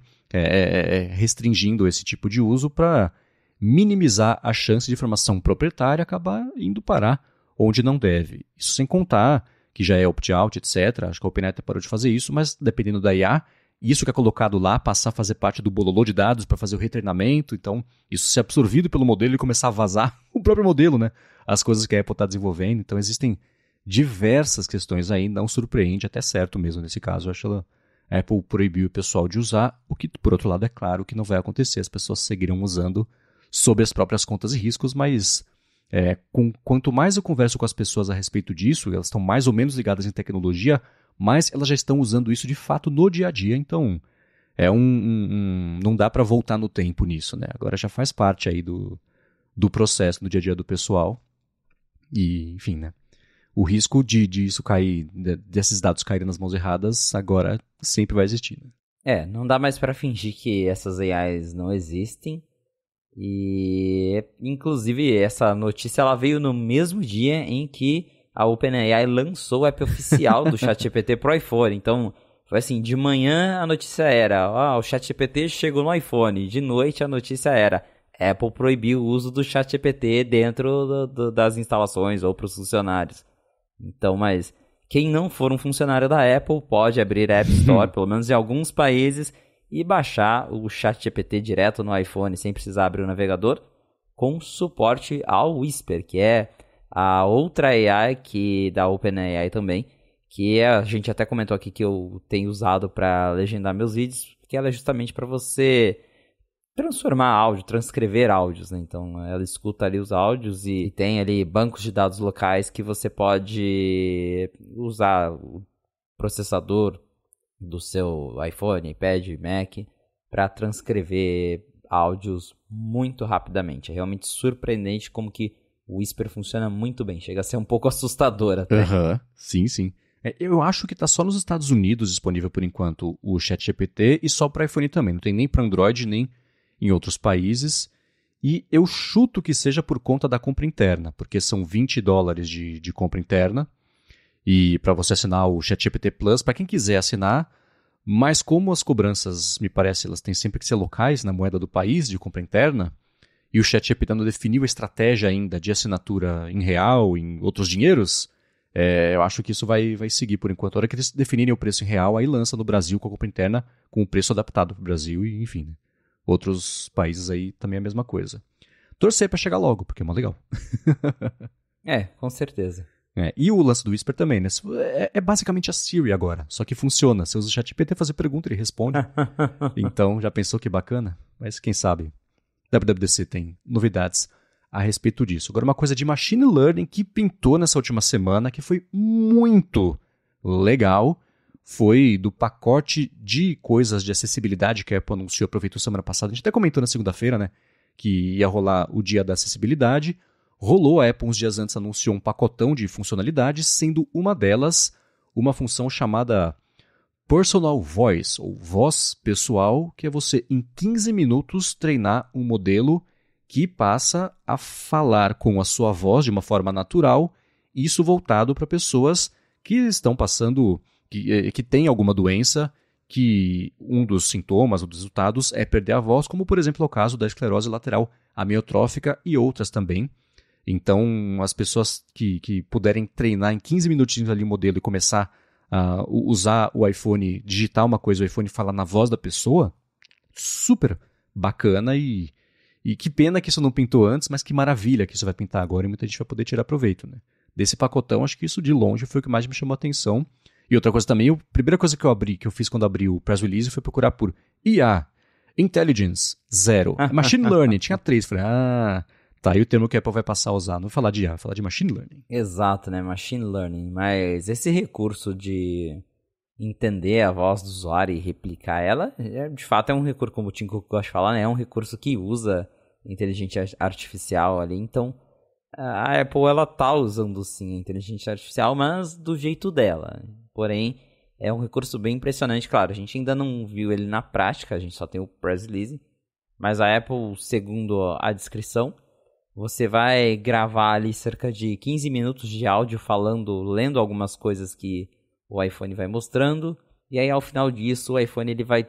restringindo esse tipo de uso para minimizar a chance de informação proprietária acabar indo parar onde não deve. Isso sem contar que já é opt-out, etc. Acho que a OpenAI até parou de fazer isso, mas dependendo da IA, isso que é colocado lá passar a fazer parte do bololô de dados para fazer o retreinamento, então isso ser absorvido pelo modelo e começar a vazar o próprio modelo, né? As coisas que a Apple está desenvolvendo. Então existem diversas questões aí, não surpreende, até certo mesmo nesse caso. Eu acho que a Apple proibiu o pessoal de usar, o que por outro lado é claro que não vai acontecer, as pessoas seguirão usando sob as próprias contas e riscos, mas quanto mais eu converso com as pessoas a respeito disso, elas estão mais ou menos ligadas em tecnologia, mas elas já estão usando isso de fato no dia a dia, então não dá para voltar no tempo nisso, né? Agora já faz parte aí do processo no dia a dia do pessoal e, enfim, né? O risco de isso cair, desses dados caírem nas mãos erradas, agora sempre vai existir, né? Não dá mais para fingir que essas AIs não existem. E, inclusive, essa notícia ela veio no mesmo dia em que a OpenAI lançou o app oficial do ChatGPT pro iPhone. Então, foi assim, de manhã a notícia era, o ChatGPT chegou no iPhone. De noite a notícia era, Apple proibiu o uso do ChatGPT dentro das instalações ou para os funcionários. Então, mas quem não for um funcionário da Apple pode abrir a App Store, pelo menos em alguns países, e baixar o ChatGPT direto no iPhone sem precisar abrir o navegador, com suporte ao Whisper, que é a outra AI da OpenAI também, que a gente até comentou aqui que eu tenho usado para legendar meus vídeos, que ela é justamente para você transformar áudio, transcrever áudios, né? Então ela escuta ali os áudios e tem ali bancos de dados locais que você pode usar o processador do seu iPhone, iPad, Mac, para transcrever áudios muito rapidamente. É realmente surpreendente como que o Whisper funciona muito bem. Chega a ser um pouco assustador até. Sim, sim. Eu acho que tá só nos Estados Unidos disponível por enquanto o ChatGPT e só para iPhone também. Não tem nem para Android, nem em outros países. E eu chuto que seja por conta da compra interna, porque são $20 de compra interna. E para você assinar o ChatGPT Plus, para quem quiser assinar, mas como as cobranças, me parece, elas têm sempre que ser locais na moeda do país de compra interna, e o ChatGPT não definiu a estratégia ainda de assinatura em real, em outros dinheiros, eu acho que isso vai seguir por enquanto. A hora que eles definirem o preço em real, aí lança no Brasil com a compra interna, com o preço adaptado para o Brasil e, enfim, né? Outros países aí também é a mesma coisa. Torcer para chegar logo, porque é mó legal. Com certeza. E o lance do Whisper também, né? É basicamente a Siri agora, só que funciona. Você usa o ChatGPT fazer pergunta, ele responde. Então, já pensou que bacana? Mas quem sabe? WWDC tem novidades a respeito disso. Agora, uma coisa de machine learning que pintou nessa última semana, que foi muito legal, foi do pacote de coisas de acessibilidade que a Apple anunciou, aproveitou semana passada. A gente até comentou na segunda-feira, né? Que ia rolar o dia da acessibilidade. Rolou, a Apple uns dias antes anunciou um pacotão de funcionalidades, sendo uma delas uma função chamada Personal Voice, ou voz pessoal, que é você, em 15 minutos, treinar um modelo que passa a falar com a sua voz de uma forma natural, isso voltado para pessoas que estão passando, que têm alguma doença, que um dos sintomas ou dos resultados é perder a voz, como, por exemplo, é o caso da esclerose lateral amiotrófica e outras também. Então, as pessoas que puderem treinar em 15 minutinhos ali o modelo e começar a usar o iPhone, digitar uma coisa, o iPhone falar na voz da pessoa, super bacana e que pena que isso não pintou antes, mas que maravilha que isso vai pintar agora e muita gente vai poder tirar proveito, né? Desse pacotão, acho que isso de longe foi o que mais me chamou a atenção. E outra coisa também, a primeira coisa que eu fiz quando abri o press release foi procurar por IA, Intelligence, 0, Machine Learning, tinha 3, falei, tá aí o termo que a Apple vai passar a usar, não vou falar de IA, vou falar de Machine Learning. Exato, né? Machine Learning. Mas esse recurso de entender a voz do usuário e replicar ela, de fato é um recurso, como o Tim Cook gosta de falar, né? É um recurso que usa inteligência artificial ali. Então, a Apple, ela tá usando sim a inteligência artificial, mas do jeito dela. Porém, é um recurso bem impressionante. Claro, a gente ainda não viu ele na prática, a gente só tem o press release. Mas a Apple, segundo a descrição, você vai gravar ali cerca de 15 minutos de áudio lendo algumas coisas que o iPhone vai mostrando. E aí, ao final disso, o iPhone ele vai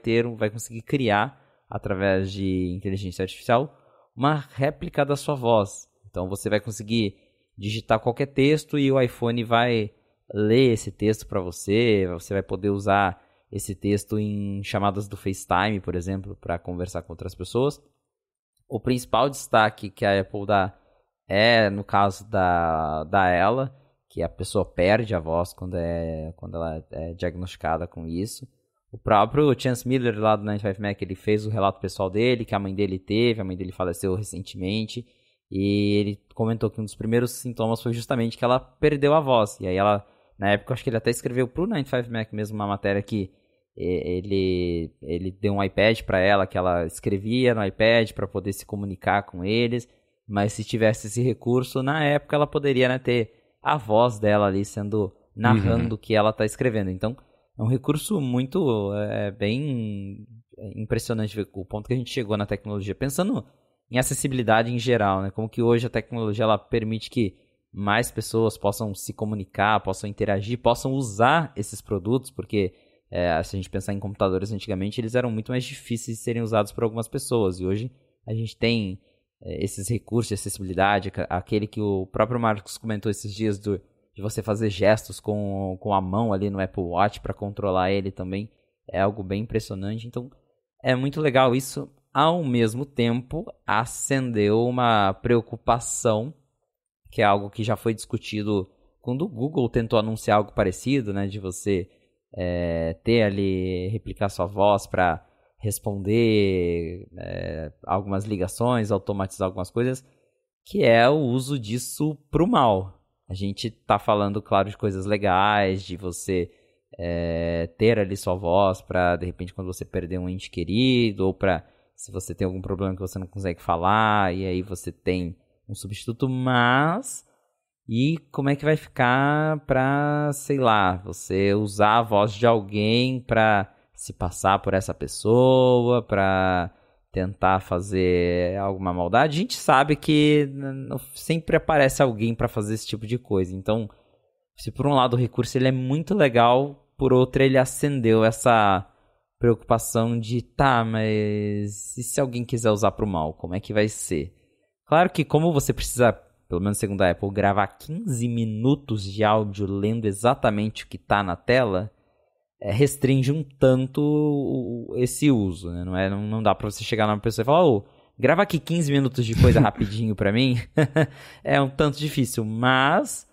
conseguir criar, através de inteligência artificial, uma réplica da sua voz. Então, você vai conseguir digitar qualquer texto e o iPhone vai ler esse texto para você. Você vai poder usar esse texto em chamadas do FaceTime, por exemplo, para conversar com outras pessoas. O principal destaque que a Apple dá é no caso da Ella, que a pessoa perde a voz quando ela é diagnosticada com isso. O próprio Chance Miller lá do 95Mac, ele fez o relato pessoal dele, que a mãe dele faleceu recentemente, e ele comentou que um dos primeiros sintomas foi justamente que ela perdeu a voz. E aí ela, na época, acho que ele até escreveu pro 95Mac mesmo uma matéria que ele deu um iPad para ela, que ela escrevia no iPad para poder se comunicar com eles, mas se tivesse esse recurso, na época ela poderia, né, ter a voz dela ali narrando o que ela está escrevendo. Então, é um recurso muito bem impressionante ver o ponto que a gente chegou na tecnologia. Pensando em acessibilidade em geral, né, como que hoje a tecnologia ela permite que mais pessoas possam se comunicar, possam interagir, possam usar esses produtos, porque se a gente pensar em computadores antigamente, eles eram muito mais difíceis de serem usados por algumas pessoas. E hoje a gente tem esses recursos de acessibilidade, aquele que o próprio Marcos comentou esses dias de você fazer gestos com a mão ali no Apple Watch para controlar ele também. É algo bem impressionante. Então, é muito legal isso. Ao mesmo tempo, acendeu uma preocupação, que é algo que já foi discutido quando o Google tentou anunciar algo parecido, né, de você ter ali, replicar sua voz para responder algumas ligações, automatizar algumas coisas, que é o uso disso pro mal. A gente tá falando, claro, de coisas legais, de você ter ali sua voz para, de repente, quando você perder um ente querido, ou para se você tem algum problema que você não consegue falar, e aí você tem um substituto, mas... E como é que vai ficar pra, sei lá, você usar a voz de alguém pra se passar por essa pessoa, pra tentar fazer alguma maldade? A gente sabe que sempre aparece alguém pra fazer esse tipo de coisa. Então, se por um lado o recurso ele é muito legal, por outro ele acendeu essa preocupação de, tá, mas e se alguém quiser usar pro mal, como é que vai ser? Claro que como você precisa, pelo menos segundo a Apple, gravar 15 minutos de áudio lendo exatamente o que está na tela, restringe um tanto esse uso, né? Não dá para você chegar numa pessoa e falar, grava aqui 15 minutos de coisa rapidinho para mim. É um tanto difícil, mas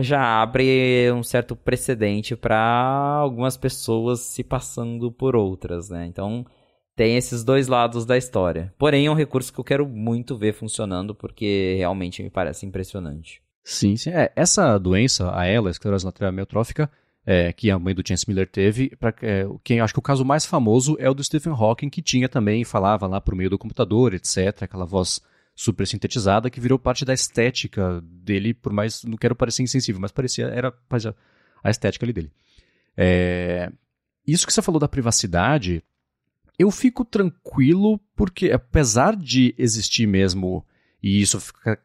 já abre um certo precedente para algumas pessoas se passando por outras, né? Então... tem esses dois lados da história. Porém, é um recurso que eu quero muito ver funcionando, porque realmente me parece impressionante. Sim. Essa doença, a ELA, esclerose lateral amiotrófica, que a mãe do Chance Miller teve, quem acho que o caso mais famoso é o do Stephen Hawking, que tinha também, falava lá por meio do computador, etc., aquela voz super sintetizada, que virou parte da estética dele, por mais, não quero parecer insensível, mas era a estética ali dele. Isso que você falou da privacidade... eu fico tranquilo porque, apesar de existir mesmo, e isso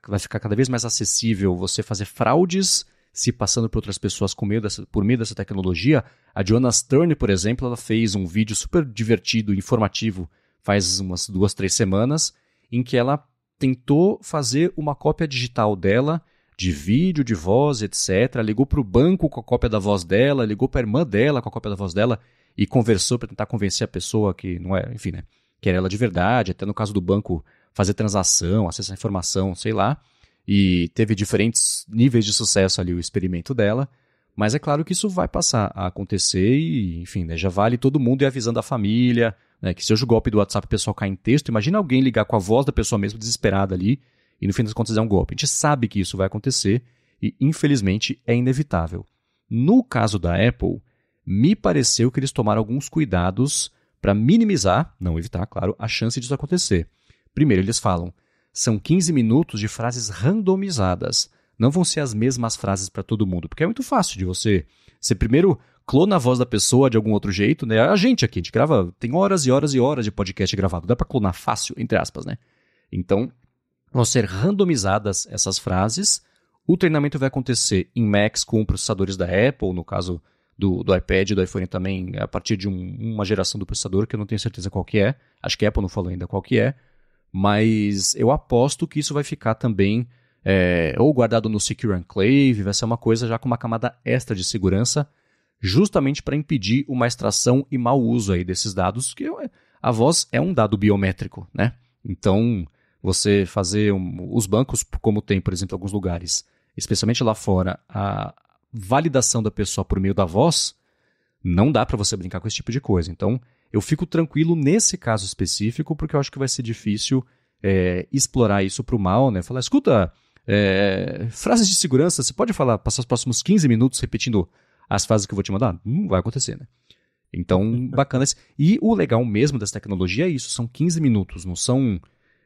vai ficar cada vez mais acessível, você fazer fraudes se passando por outras pessoas por meio dessa tecnologia, a Joanna Stern, por exemplo, ela fez um vídeo super divertido, informativo, faz umas 2-3 semanas, em que ela tentou fazer uma cópia digital dela, de vídeo, de voz, etc. Ligou para o banco com a cópia da voz dela, ligou para a irmã dela com a cópia da voz dela, e conversou para tentar convencer a pessoa que não é, enfim, né, que era ela de verdade, até no caso do banco fazer transação, acessar informação, sei lá, e teve diferentes níveis de sucesso ali o experimento dela, mas é claro que isso vai passar a acontecer e, enfim, né, já vale todo mundo ir avisando a família, né, que se hoje o golpe do WhatsApp o pessoal cai em texto, imagina alguém ligar com a voz da pessoa mesmo desesperada ali e no fim das contas é um golpe. A gente sabe que isso vai acontecer e, infelizmente, é inevitável. No caso da Apple, me pareceu que eles tomaram alguns cuidados para minimizar, não evitar, claro, a chance disso acontecer. Primeiro, eles falam, são 15 minutos de frases randomizadas. Não vão ser as mesmas frases para todo mundo, porque é muito fácil de você primeiro clona a voz da pessoa de algum outro jeito, né? A gente aqui, a gente grava, tem horas e horas e horas de podcast gravado, dá para clonar fácil, entre aspas, né? Então, vão ser randomizadas essas frases. O treinamento vai acontecer em Macs com processadores da Apple, no caso do iPad e do iPhone também, a partir de uma geração do processador, que eu não tenho certeza qual que é. Acho que a Apple não falou ainda qual que é. Mas eu aposto que isso vai ficar também ou guardado no Secure Enclave, vai ser uma coisa já com uma camada extra de segurança, justamente para impedir uma extração e mau uso aí desses dados, que a voz é um dado biométrico, né? Então, você fazer os bancos, como tem, por exemplo, em alguns lugares, especialmente lá fora, a validação da pessoa por meio da voz, não dá para você brincar com esse tipo de coisa. Então, eu fico tranquilo nesse caso específico, porque eu acho que vai ser difícil explorar isso para o mal, né? Falar, escuta, frases de segurança, você pode passar os próximos 15 minutos repetindo as frases que eu vou te mandar? Não vai acontecer, né? Então, bacana. E o legal mesmo dessa tecnologia é isso, são 15 minutos, não são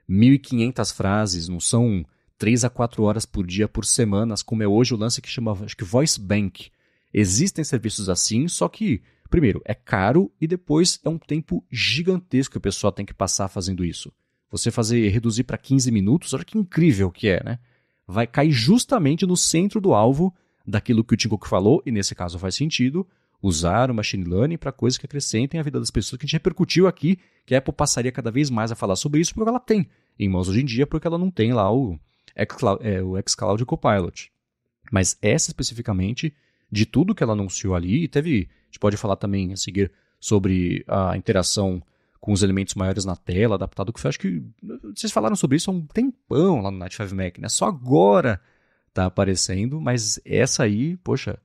1.500 frases, não são 3 a 4 horas por dia, por semanas, como é hoje o lance que chama, acho que Voice Bank. Existem serviços assim, só que, primeiro, é caro e depois é um tempo gigantesco que o pessoal tem que passar fazendo isso. Você reduzir para 15 minutos, olha que incrível que é, né? Vai cair justamente no centro do alvo daquilo que o Tim Cook falou, e nesse caso faz sentido, usar o machine learning para coisas que acrescentem a vida das pessoas, que a gente repercutiu aqui, que a Apple passaria cada vez mais a falar sobre isso, porque ela tem em mãos hoje em dia, porque ela não tem lá o xCloud Copilot. Mas essa especificamente, de tudo que ela anunciou ali, e a gente pode falar também a seguir sobre a interação com os elementos maiores na tela, adaptado, que eu acho que vocês falaram sobre isso há um tempão lá no Night 5 Mac, né? Só agora tá aparecendo, mas essa aí, poxa,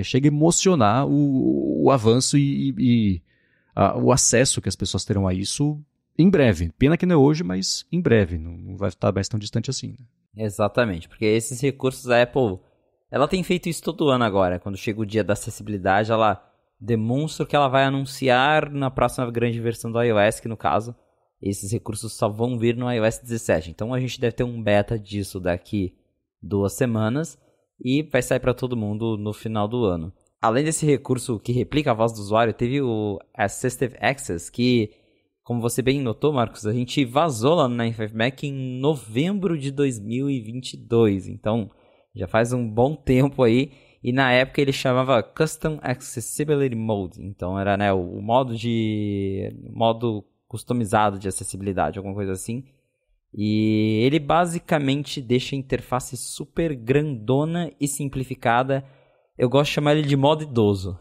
chega a emocionar o avanço e o acesso que as pessoas terão a isso em breve. Pena que não é hoje, mas em breve. Não vai estar mais tão distante assim. Né? Exatamente, porque esses recursos a Apple, ela tem feito isso todo ano agora. Quando chega o dia da acessibilidade, ela demonstra que ela vai anunciar na próxima grande versão do iOS, que no caso, esses recursos só vão vir no iOS 17. Então a gente deve ter um beta disso daqui 2 semanas e vai sair para todo mundo no final do ano. Além desse recurso que replica a voz do usuário, teve o Assistive Access, que, como você bem notou, Marcos, a gente vazou lá no 95Mac em novembro de 2022. Então, já faz um bom tempo aí. E na época ele chamava Custom Accessibility Mode. Então era, né, o modo customizado de acessibilidade, alguma coisa assim. E ele basicamente deixa a interface super grandona e simplificada. Eu gosto de chamar ele de modo idoso.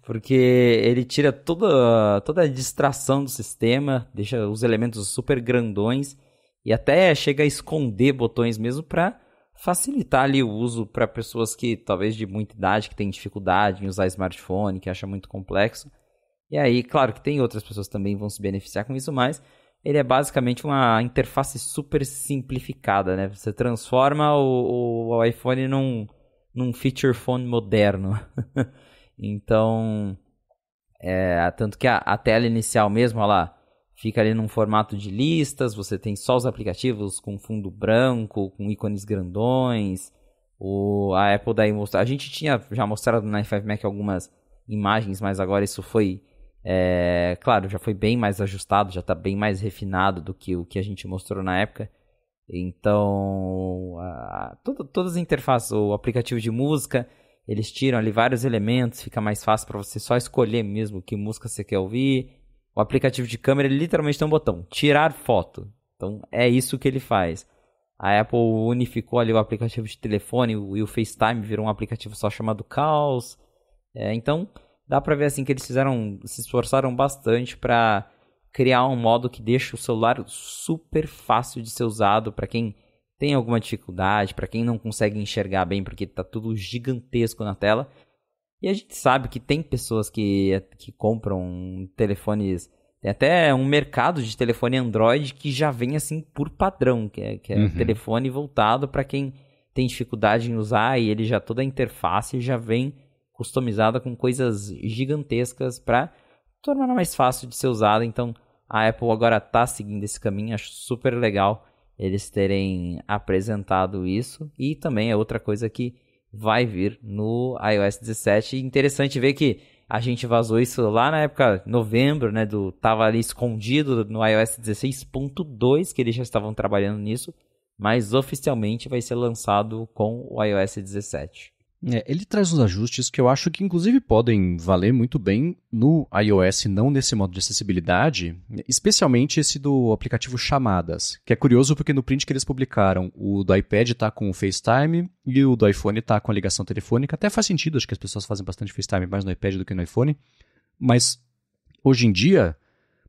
Porque ele tira toda a distração do sistema, deixa os elementos super grandões e até chega a esconder botões mesmo para facilitar ali o uso para pessoas que talvez de muita idade, que têm dificuldade em usar smartphone, que acham muito complexo. E aí, claro que tem outras pessoas que também vão se beneficiar com isso, mas ele é basicamente uma interface super simplificada, né? Você transforma o iPhone num feature phone moderno. Então, tanto que a tela inicial mesmo, ela fica ali num formato de listas, você tem só os aplicativos com fundo branco, com ícones grandões. A Apple daí mostrou... A gente tinha já mostrado no 95Mac algumas imagens, mas agora isso foi... claro, já foi bem mais ajustado, já está bem mais refinado do que o que a gente mostrou na época. Então, todas as interfaces, o aplicativo de música, eles tiram ali vários elementos, fica mais fácil para você só escolher mesmo que música você quer ouvir. O aplicativo de câmera, ele literalmente tem um botão, tirar foto. Então, é isso que ele faz. A Apple unificou ali o aplicativo de telefone e o FaceTime virou um aplicativo só chamado Calls. Então, dá para ver assim que eles se esforçaram bastante para criar um modo que deixa o celular super fácil de ser usado para quem tem alguma dificuldade, para quem não consegue enxergar bem porque está tudo gigantesco na tela. E a gente sabe que tem pessoas que compram telefones, tem até um mercado de telefone Android que já vem assim por padrão, que é telefone voltado para quem tem dificuldade em usar e ele já toda a interface já vem customizada com coisas gigantescas para tornar mais fácil de ser usada. Então a Apple agora está seguindo esse caminho, acho super legal eles terem apresentado isso. E também é outra coisa que vai vir no iOS 17. Interessante ver que a gente vazou isso lá na época, novembro, né? Tava ali escondido no iOS 16.2, que eles já estavam trabalhando nisso, mas oficialmente vai ser lançado com o iOS 17. Ele traz uns ajustes que eu acho que inclusive podem valer muito bem no iOS, não nesse modo de acessibilidade, especialmente esse do aplicativo Chamadas, que é curioso porque no print que eles publicaram, o do iPad está com o FaceTime e o do iPhone está com a ligação telefônica. Até faz sentido, acho que as pessoas fazem bastante FaceTime mais no iPad do que no iPhone, mas hoje em dia,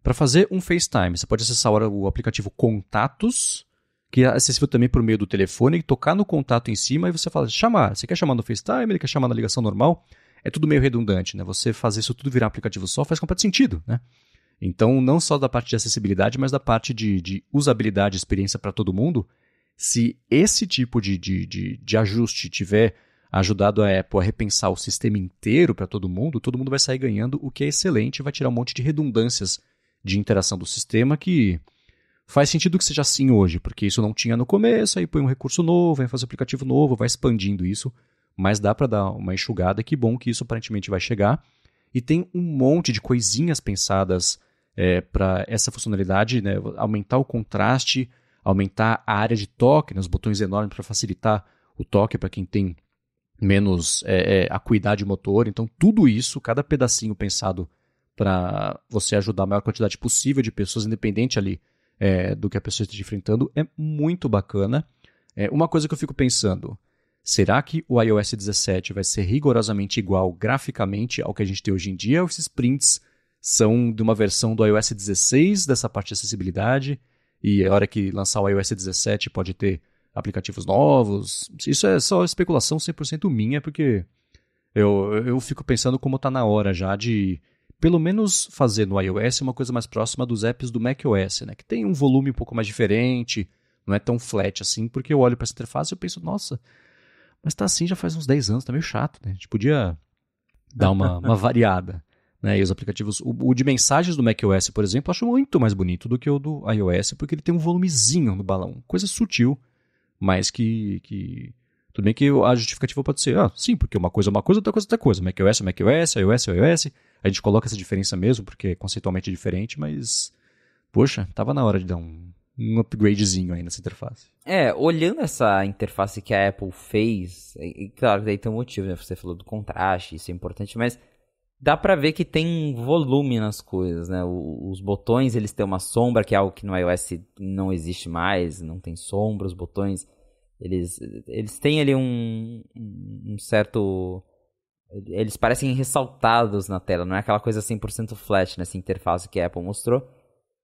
para fazer um FaceTime, você pode acessar o aplicativo Contatos, que é acessível também por meio do telefone, tocar no contato em cima e você fala, chamar. Você quer chamar no FaceTime, ele quer chamar na ligação normal? É tudo meio redundante, né? Você fazer isso tudo virar um aplicativo só faz completo sentido, né? Então, não só da parte de acessibilidade, mas da parte de usabilidade e experiência para todo mundo, se esse tipo de ajuste tiver ajudado a Apple a repensar o sistema inteiro para todo mundo vai sair ganhando, o que é excelente e vai tirar um monte de redundâncias de interação do sistema que... Faz sentido que seja assim hoje, porque isso não tinha no começo, aí põe um recurso novo, aí faz um aplicativo novo, vai expandindo isso, mas dá para dar uma enxugada, que bom que isso aparentemente vai chegar. E tem um monte de coisinhas pensadas para essa funcionalidade, né? Aumentar o contraste, aumentar a área de toque, né? Os botões enormes para facilitar o toque para quem tem menos acuidade motor. Então tudo isso, cada pedacinho pensado para você ajudar a maior quantidade possível de pessoas, independente ali do que a pessoa esteja enfrentando, é muito bacana. Uma coisa que eu fico pensando, será que o iOS 17 vai ser rigorosamente igual graficamente ao que a gente tem hoje em dia, ou esses prints são de uma versão do iOS 16 dessa parte de acessibilidade, e a hora que lançar o iOS 17 pode ter aplicativos novos? Isso é só especulação 100% minha, porque eu fico pensando como está na hora já de pelo menos fazer no iOS uma coisa mais próxima dos apps do macOS, né? Que tem um volume um pouco mais diferente, não é tão flat assim, porque eu olho para essa interface e eu penso, nossa, mas tá assim já faz uns 10 anos, tá meio chato, né? A gente podia dar uma variada. Né? E os aplicativos, o de mensagens do macOS, por exemplo, eu acho muito mais bonito do que o do iOS, porque ele tem um volumezinho no balão. Coisa sutil, mas que tudo bem que a justificativa pode ser, sim, porque uma coisa é uma coisa, outra coisa é outra coisa. macOS é macOS, iOS é iOS. A gente coloca essa diferença mesmo, porque é conceitualmente diferente, mas, poxa, tava na hora de dar um upgradezinho aí nessa interface. Olhando essa interface que a Apple fez, e claro, daí tem um motivo, né? Você falou do contraste, isso é importante, mas dá pra ver que tem volume nas coisas, né? Os botões, eles têm uma sombra, que é algo que no iOS não existe mais, não tem sombra, os botões, eles têm ali um certo... Eles parecem ressaltados na tela, não é aquela coisa 100% flat nessa interface que a Apple mostrou.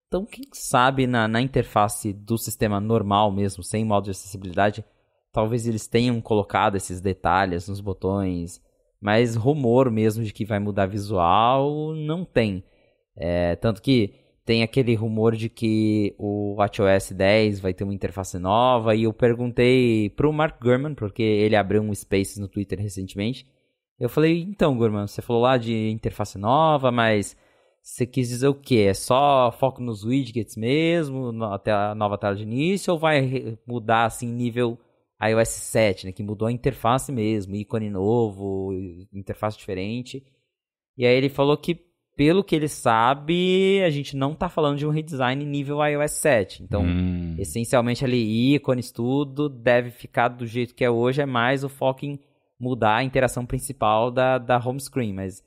Então, quem sabe na interface do sistema normal mesmo, sem modo de acessibilidade, talvez eles tenham colocado esses detalhes nos botões, mas rumor mesmo de que vai mudar visual não tem. Tanto que tem aquele rumor de que o WatchOS 10 vai ter uma interface nova, e eu perguntei pro Mark Gurman, porque ele abriu um Spaces no Twitter recentemente. Eu falei, então, Gurman, você falou lá de interface nova, mas você quis dizer o quê? É só foco nos widgets mesmo, até a nova tela de início, ou vai mudar assim nível iOS 7, né, que mudou a interface mesmo, ícone novo, interface diferente? E aí ele falou que, pelo que ele sabe, a gente não tá falando de um redesign nível iOS 7. Então, essencialmente ali, ícones, tudo deve ficar do jeito que é hoje, é mais o foco em mudar a interação principal da home screen, mas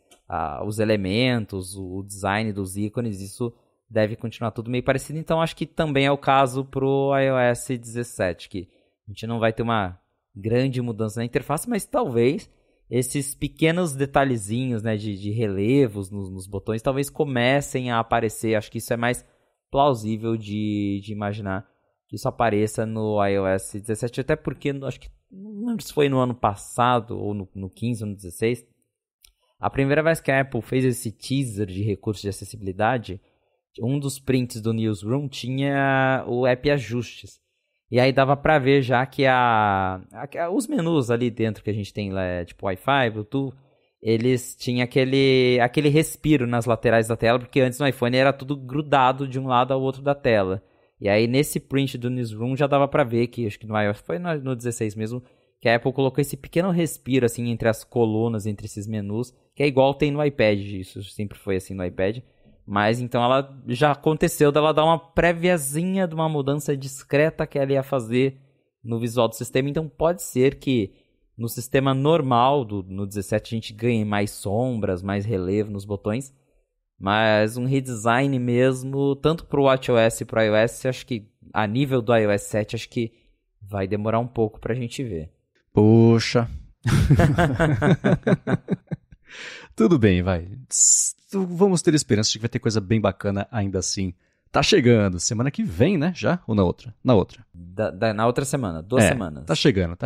os elementos, o design dos ícones, isso deve continuar tudo meio parecido. Então acho que também é o caso pro iOS 17, que a gente não vai ter uma grande mudança na interface, mas talvez esses pequenos detalhezinhos, né, de relevos nos botões talvez comecem a aparecer. Acho que isso é mais plausível de imaginar que isso apareça no iOS 17, até porque acho que não lembro se foi no ano passado, ou no 15 ou no 16, a primeira vez que a Apple fez esse teaser de recursos de acessibilidade, um dos prints do Newsroom tinha o app Ajustes. E aí dava pra ver já que os menus ali dentro que a gente tem, tipo Wi-Fi, Bluetooth, eles tinham aquele respiro nas laterais da tela, porque antes no iPhone era tudo grudado de um lado ao outro da tela. E aí nesse print do Newsroom já dava pra ver que, acho que no iOS foi no 16 mesmo, que a Apple colocou esse pequeno respiro assim entre as colunas, entre esses menus, que é igual tem no iPad, isso sempre foi assim no iPad. Mas então ela já aconteceu dela dar uma préviazinha de uma mudança discreta que ela ia fazer no visual do sistema. Então pode ser que no sistema normal, no 17, a gente ganhe mais sombras, mais relevo nos botões. Mas um redesign mesmo, tanto para o WatchOS e para o iOS, acho que a nível do iOS 7, acho que vai demorar um pouco para a gente ver. Poxa. Tudo bem, vai. Vamos ter esperança de que vai ter coisa bem bacana ainda assim. Tá chegando, semana que vem, né? Já? Ou na outra? Na outra. Na outra semana, 2 semanas. Tá chegando.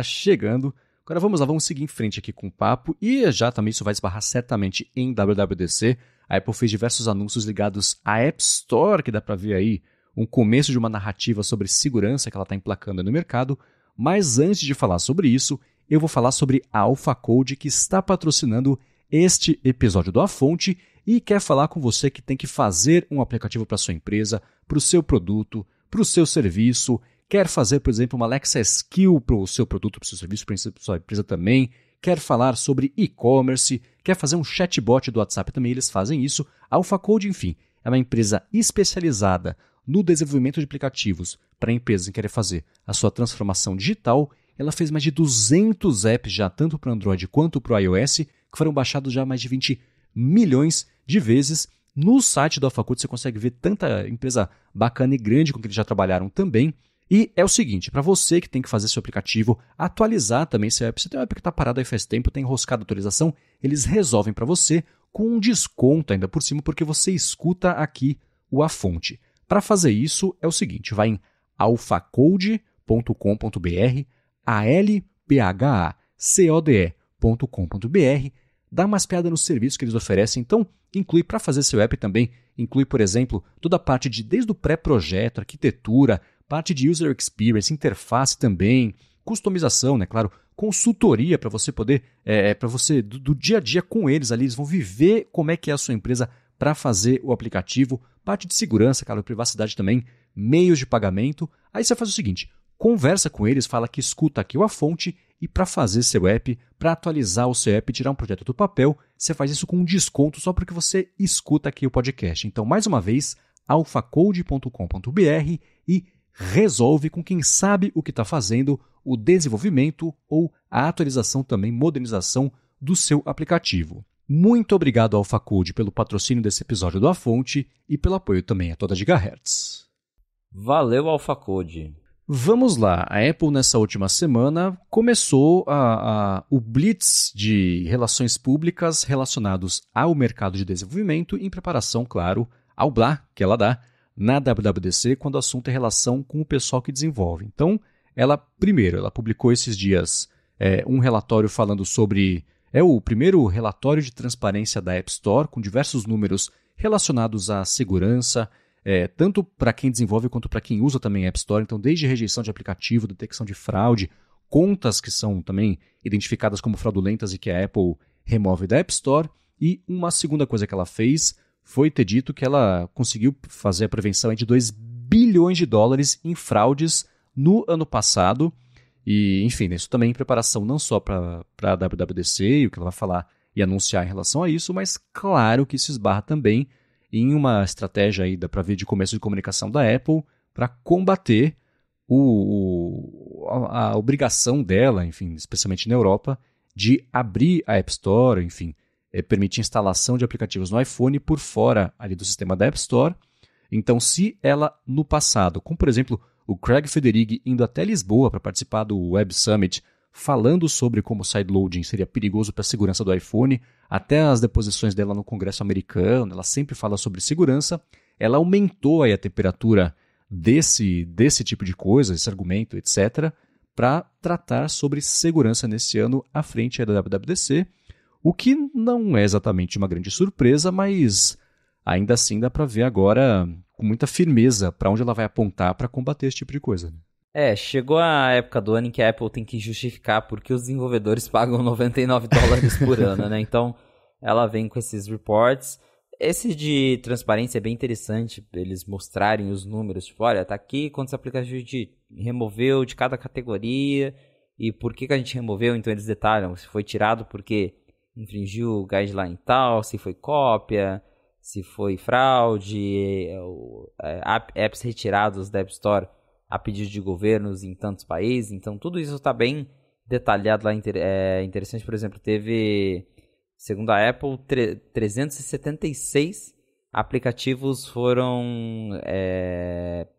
Agora vamos lá, vamos seguir em frente aqui com o papo. E já também isso vai esbarrar certamente em WWDC. A Apple fez diversos anúncios ligados à App Store, que dá pra ver aí um começo de uma narrativa sobre segurança que ela tá emplacando no mercado. Mas antes de falar sobre isso, eu vou falar sobre a AlphaCode, que está patrocinando este episódio do A Fonte e quer falar com você que tem que fazer um aplicativo para sua empresa, para o seu produto, para o seu serviço, quer fazer, por exemplo, uma Alexa Skill para o seu produto, para o seu serviço, para a sua empresa também, quer falar sobre e-commerce, quer fazer um chatbot do WhatsApp também, eles fazem isso. A AlphaCode, enfim, é uma empresa especializada no desenvolvimento de aplicativos para empresas que querem fazer a sua transformação digital. Ela fez mais de 200 apps já, tanto para o Android quanto para o iOS, que foram baixados já mais de 20 milhões de vezes. No site do AlphaCode você consegue ver tanta empresa bacana e grande com que eles já trabalharam também. E é o seguinte, para você que tem que fazer seu aplicativo, atualizar também seu app, você tem um app que está parado aí faz tempo, tem enroscado a atualização, eles resolvem para você com um desconto ainda por cima, porque você escuta aqui o A Fonte. Para fazer isso é o seguinte, vai em alphacode.com.br, alphacode.com.br, dá uma espiada nos serviços que eles oferecem, então inclui para fazer seu app também, inclui, por exemplo, toda a parte de desde o pré-projeto, arquitetura, parte de user experience, interface também, customização, né, claro, consultoria para você poder, para você, do dia a dia com eles ali, eles vão viver como é que é a sua empresa para fazer o aplicativo, parte de segurança, cara, privacidade também, meios de pagamento. Aí você faz o seguinte, conversa com eles, fala que escuta aqui o A Fonte e para fazer seu app, para atualizar o seu app, tirar um projeto do papel, você faz isso com um desconto só porque você escuta aqui o podcast. Então, mais uma vez, alphacode.com.br e resolve com quem sabe o que está fazendo o desenvolvimento ou a atualização também, modernização do seu aplicativo. Muito obrigado ao AlphaCode pelo patrocínio desse episódio do A Fonte e pelo apoio também a toda Gigahertz. Valeu, AlphaCode. Vamos lá, a Apple nessa última semana começou o blitz de relações públicas relacionados ao mercado de desenvolvimento em preparação, claro, ao BLA que ela dá na WWDC quando o assunto é relação com o pessoal que desenvolve. Então, ela publicou esses dias um relatório falando sobre... É o primeiro relatório de transparência da App Store, com diversos números relacionados à segurança, tanto para quem desenvolve quanto para quem usa também a App Store. Então, desde rejeição de aplicativo, detecção de fraude, contas que são também identificadas como fraudulentas e que a Apple remove da App Store. E uma segunda coisa que ela fez foi ter dito que ela conseguiu fazer a prevenção de $2 bilhões em fraudes no ano passado. E, enfim, isso também em preparação não só para a WWDC e o que ela vai falar e anunciar em relação a isso, mas claro que isso esbarra também em uma estratégia aí, dá para ver, de começo de comunicação da Apple para combater a obrigação dela, enfim, especialmente na Europa, de abrir a App Store, enfim, permitir instalação de aplicativos no iPhone por fora ali do sistema da App Store. Então, se ela no passado, como por exemplo o Craig Federighi indo até Lisboa para participar do Web Summit, falando sobre como o sideloading seria perigoso para a segurança do iPhone, até as deposições dela no Congresso americano, ela sempre fala sobre segurança, ela aumentou aí a temperatura desse tipo de coisa, esse argumento, etc., para tratar sobre segurança nesse ano à frente da WWDC, o que não é exatamente uma grande surpresa, mas ainda assim dá para ver agora com muita firmeza para onde ela vai apontar para combater esse tipo de coisa. Chegou a época do ano em que a Apple tem que justificar porque os desenvolvedores pagam $99 por ano, né? Então, ela vem com esses reports. Esse de transparência é bem interessante, eles mostrarem os números, tipo, olha, tá aqui quantos aplicativos a gente removeu de cada categoria e por que a gente removeu, então eles detalham se foi tirado porque infringiu o guideline tal, se foi cópia, se foi fraude, apps retirados da App Store a pedido de governos em tantos países. Então, tudo isso está bem detalhado lá. Interessante, por exemplo, teve, segundo a Apple, 376 aplicativos foram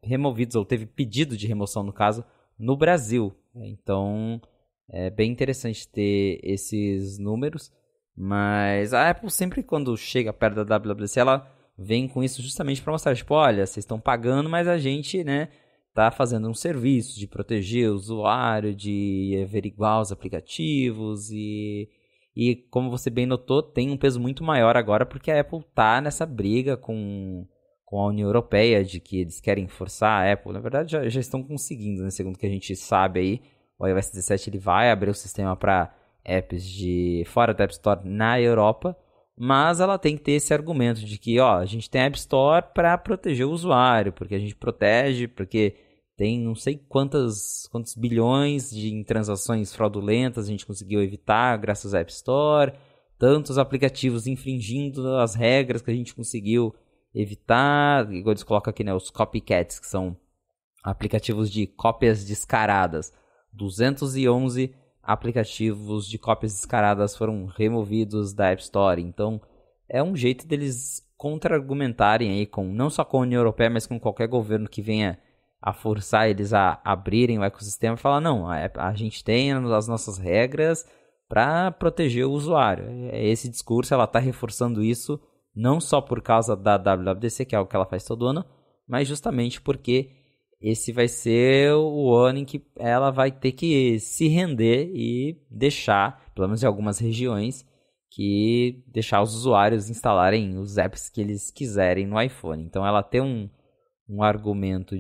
removidos, ou teve pedido de remoção, no caso, no Brasil. Então, é bem interessante ter esses números. Mas a Apple sempre, quando chega perto da WWDC, ela vem com isso justamente para mostrar, tipo, olha, vocês estão pagando, mas a gente, né, tá fazendo um serviço de proteger o usuário, de averiguar os aplicativos e como você bem notou, tem um peso muito maior agora porque a Apple tá nessa briga com a União Europeia de que eles querem forçar a Apple. Na verdade, já estão conseguindo, né, segundo o que a gente sabe aí, o iOS 17 ele vai abrir o sistema para apps de fora da App Store na Europa, mas ela tem que ter esse argumento de que a gente tem a App Store para proteger o usuário, porque a gente protege, porque tem não sei quantos bilhões em transações fraudulentas a gente conseguiu evitar graças à App Store, tantos aplicativos infringindo as regras que a gente conseguiu evitar, igual eles colocam aqui, né, os copycats, que são aplicativos de cópias descaradas. 211 aplicativos de cópias descaradas foram removidos da App Store. Então, é um jeito deles contra-argumentarem aí não só com a União Europeia, mas com qualquer governo que venha a forçar eles a abrirem o ecossistema e falar, não, a gente tem as nossas regras para proteger o usuário. Esse discurso, ela está reforçando isso, não só por causa da WWDC, que é algo que ela faz todo ano, mas justamente porque esse vai ser o ano em que ela vai ter que se render e deixar, pelo menos em algumas regiões, que deixar os usuários instalarem os apps que eles quiserem no iPhone. Então ela tem um argumento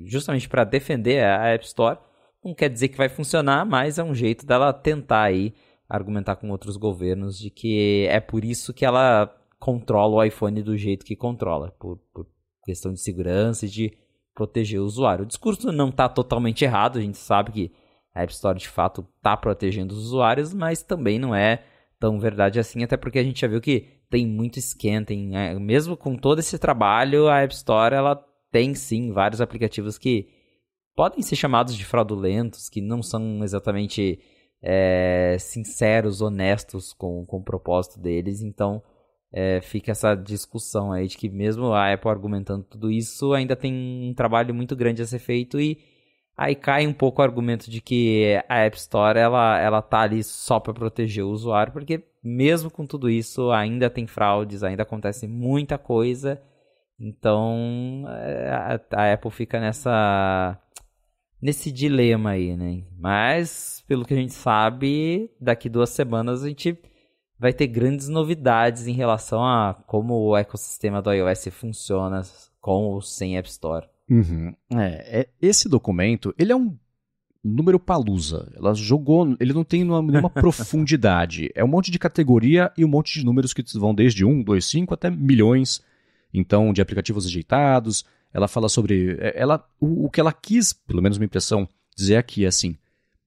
justamente para defender a App Store, não quer dizer que vai funcionar, mas é um jeito dela tentar aí argumentar com outros governos de que é por isso que ela controla o iPhone do jeito que controla, por questão de segurança e de proteger o usuário. O discurso não está totalmente errado, a gente sabe que a App Store de fato está protegendo os usuários, mas também não é tão verdade assim, até porque a gente já viu que tem muito esquenta, mesmo com todo esse trabalho, a App Store ela tem sim vários aplicativos que podem ser chamados de fraudulentos, que não são exatamente sinceros, honestos com o propósito deles, então fica essa discussão aí de que mesmo a Apple argumentando tudo isso, ainda tem um trabalho muito grande a ser feito e aí cai um pouco o argumento de que a App Store ela tá ali só para proteger o usuário, porque mesmo com tudo isso ainda tem fraudes, ainda acontece muita coisa, então a Apple fica nesse dilema aí, né? Mas, pelo que a gente sabe, daqui 2 semanas a gente vai ter grandes novidades em relação a como o ecossistema do iOS funciona com ou sem App Store. Uhum. Esse documento, ele é um número palusa. Ele não tem nenhuma profundidade. É um monte de categoria e um monte de números que vão desde 1, 2, 5 até milhões. Então, de aplicativos rejeitados. Ela fala sobre... o que ela quis, pelo menos minha impressão, dizer aqui é assim: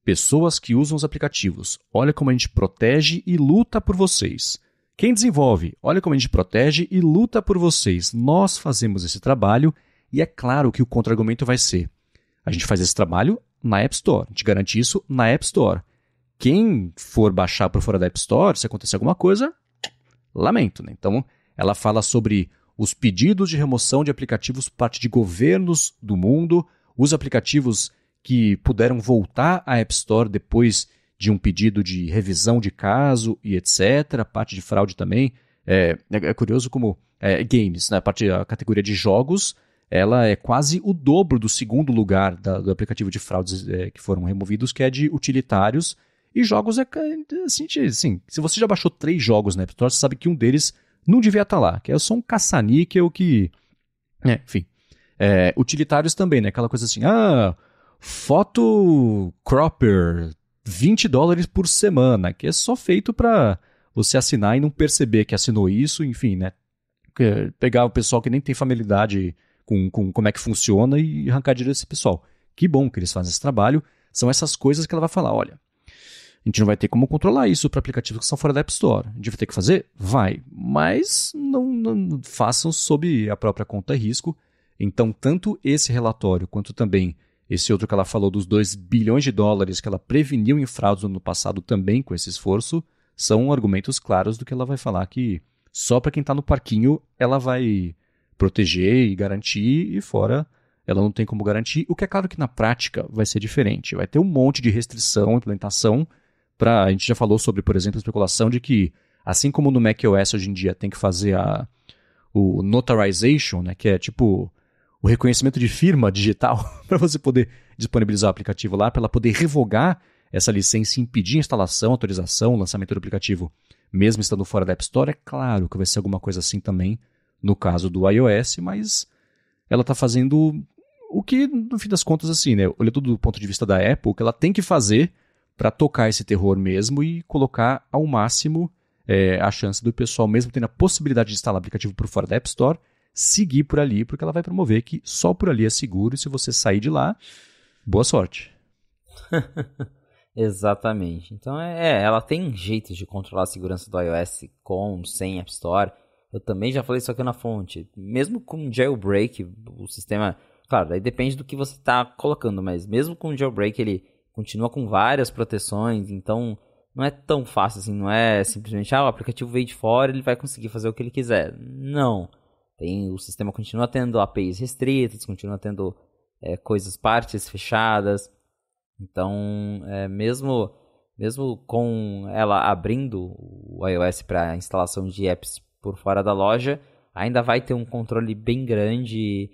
pessoas que usam os aplicativos, olha como a gente protege e luta por vocês. Quem desenvolve, olha como a gente protege e luta por vocês. Nós fazemos esse trabalho e é claro que o contra-argumento vai ser: a gente faz esse trabalho na App Store, a gente garante isso na App Store. Quem for baixar por fora da App Store, se acontecer alguma coisa, lamento, né? Então, ela fala sobre os pedidos de remoção de aplicativos por parte de governos do mundo, os aplicativos que puderam voltar à App Store depois de um pedido de revisão de caso e etc. A parte de fraude também. É curioso como games, né? A categoria de jogos, ela é quase o dobro do segundo lugar do aplicativo de fraudes que foram removidos, que é de utilitários. E jogos assim, se você já baixou 3 jogos na App Store, você sabe que um deles não devia estar lá, que é só um caça-níquel que... enfim. Utilitários também, né? Aquela coisa assim, foto cropper, $20 por semana, que é só feito para você assinar e não perceber que assinou isso, enfim, né? Pegar o pessoal que nem tem familiaridade com como é que funciona e arrancar dinheiro desse pessoal. Que bom que eles fazem esse trabalho. São essas coisas que ela vai falar, olha, a gente não vai ter como controlar isso para aplicativos que são fora da App Store. A gente vai ter que fazer? Vai. Mas não façam sob a própria conta e risco. Então, tanto esse relatório quanto também esse outro que ela falou dos $2 bilhões que ela preveniu em fraudes no ano passado também com esse esforço, são argumentos claros do que ela vai falar que só para quem está no parquinho ela vai proteger e garantir e fora ela não tem como garantir. O que é claro que na prática vai ser diferente. Vai ter um monte de restrição, implementação. A gente já falou sobre, por exemplo, a especulação de que, assim como no macOS hoje em dia tem que fazer o notarization, né, que é tipo o reconhecimento de firma digital para você poder disponibilizar o aplicativo lá, para ela poder revogar essa licença e impedir a instalação, autorização, lançamento do aplicativo, mesmo estando fora da App Store. É claro que vai ser alguma coisa assim também no caso do iOS, mas ela está fazendo o que, no fim das contas, assim, né, olhando do ponto de vista da Apple, o que ela tem que fazer para tocar esse terror mesmo e colocar ao máximo a chance do pessoal, mesmo tendo a possibilidade de instalar aplicativo por fora da App Store, seguir por ali, porque ela vai promover que só por ali é seguro e se você sair de lá, boa sorte. Exatamente. Então, ela tem jeitos de controlar a segurança do iOS com, sem App Store. Eu também já falei isso aqui na fonte. Mesmo com jailbreak, o sistema... Claro, daí depende do que você está colocando, mas mesmo com jailbreak, ele continua com várias proteções, então não é tão fácil assim, não é simplesmente, o aplicativo veio de fora, ele vai conseguir fazer o que ele quiser. Não. O sistema continua tendo APIs restritas, continua tendo partes fechadas. Então, mesmo com ela abrindo o iOS para instalação de apps por fora da loja, ainda vai ter um controle bem grande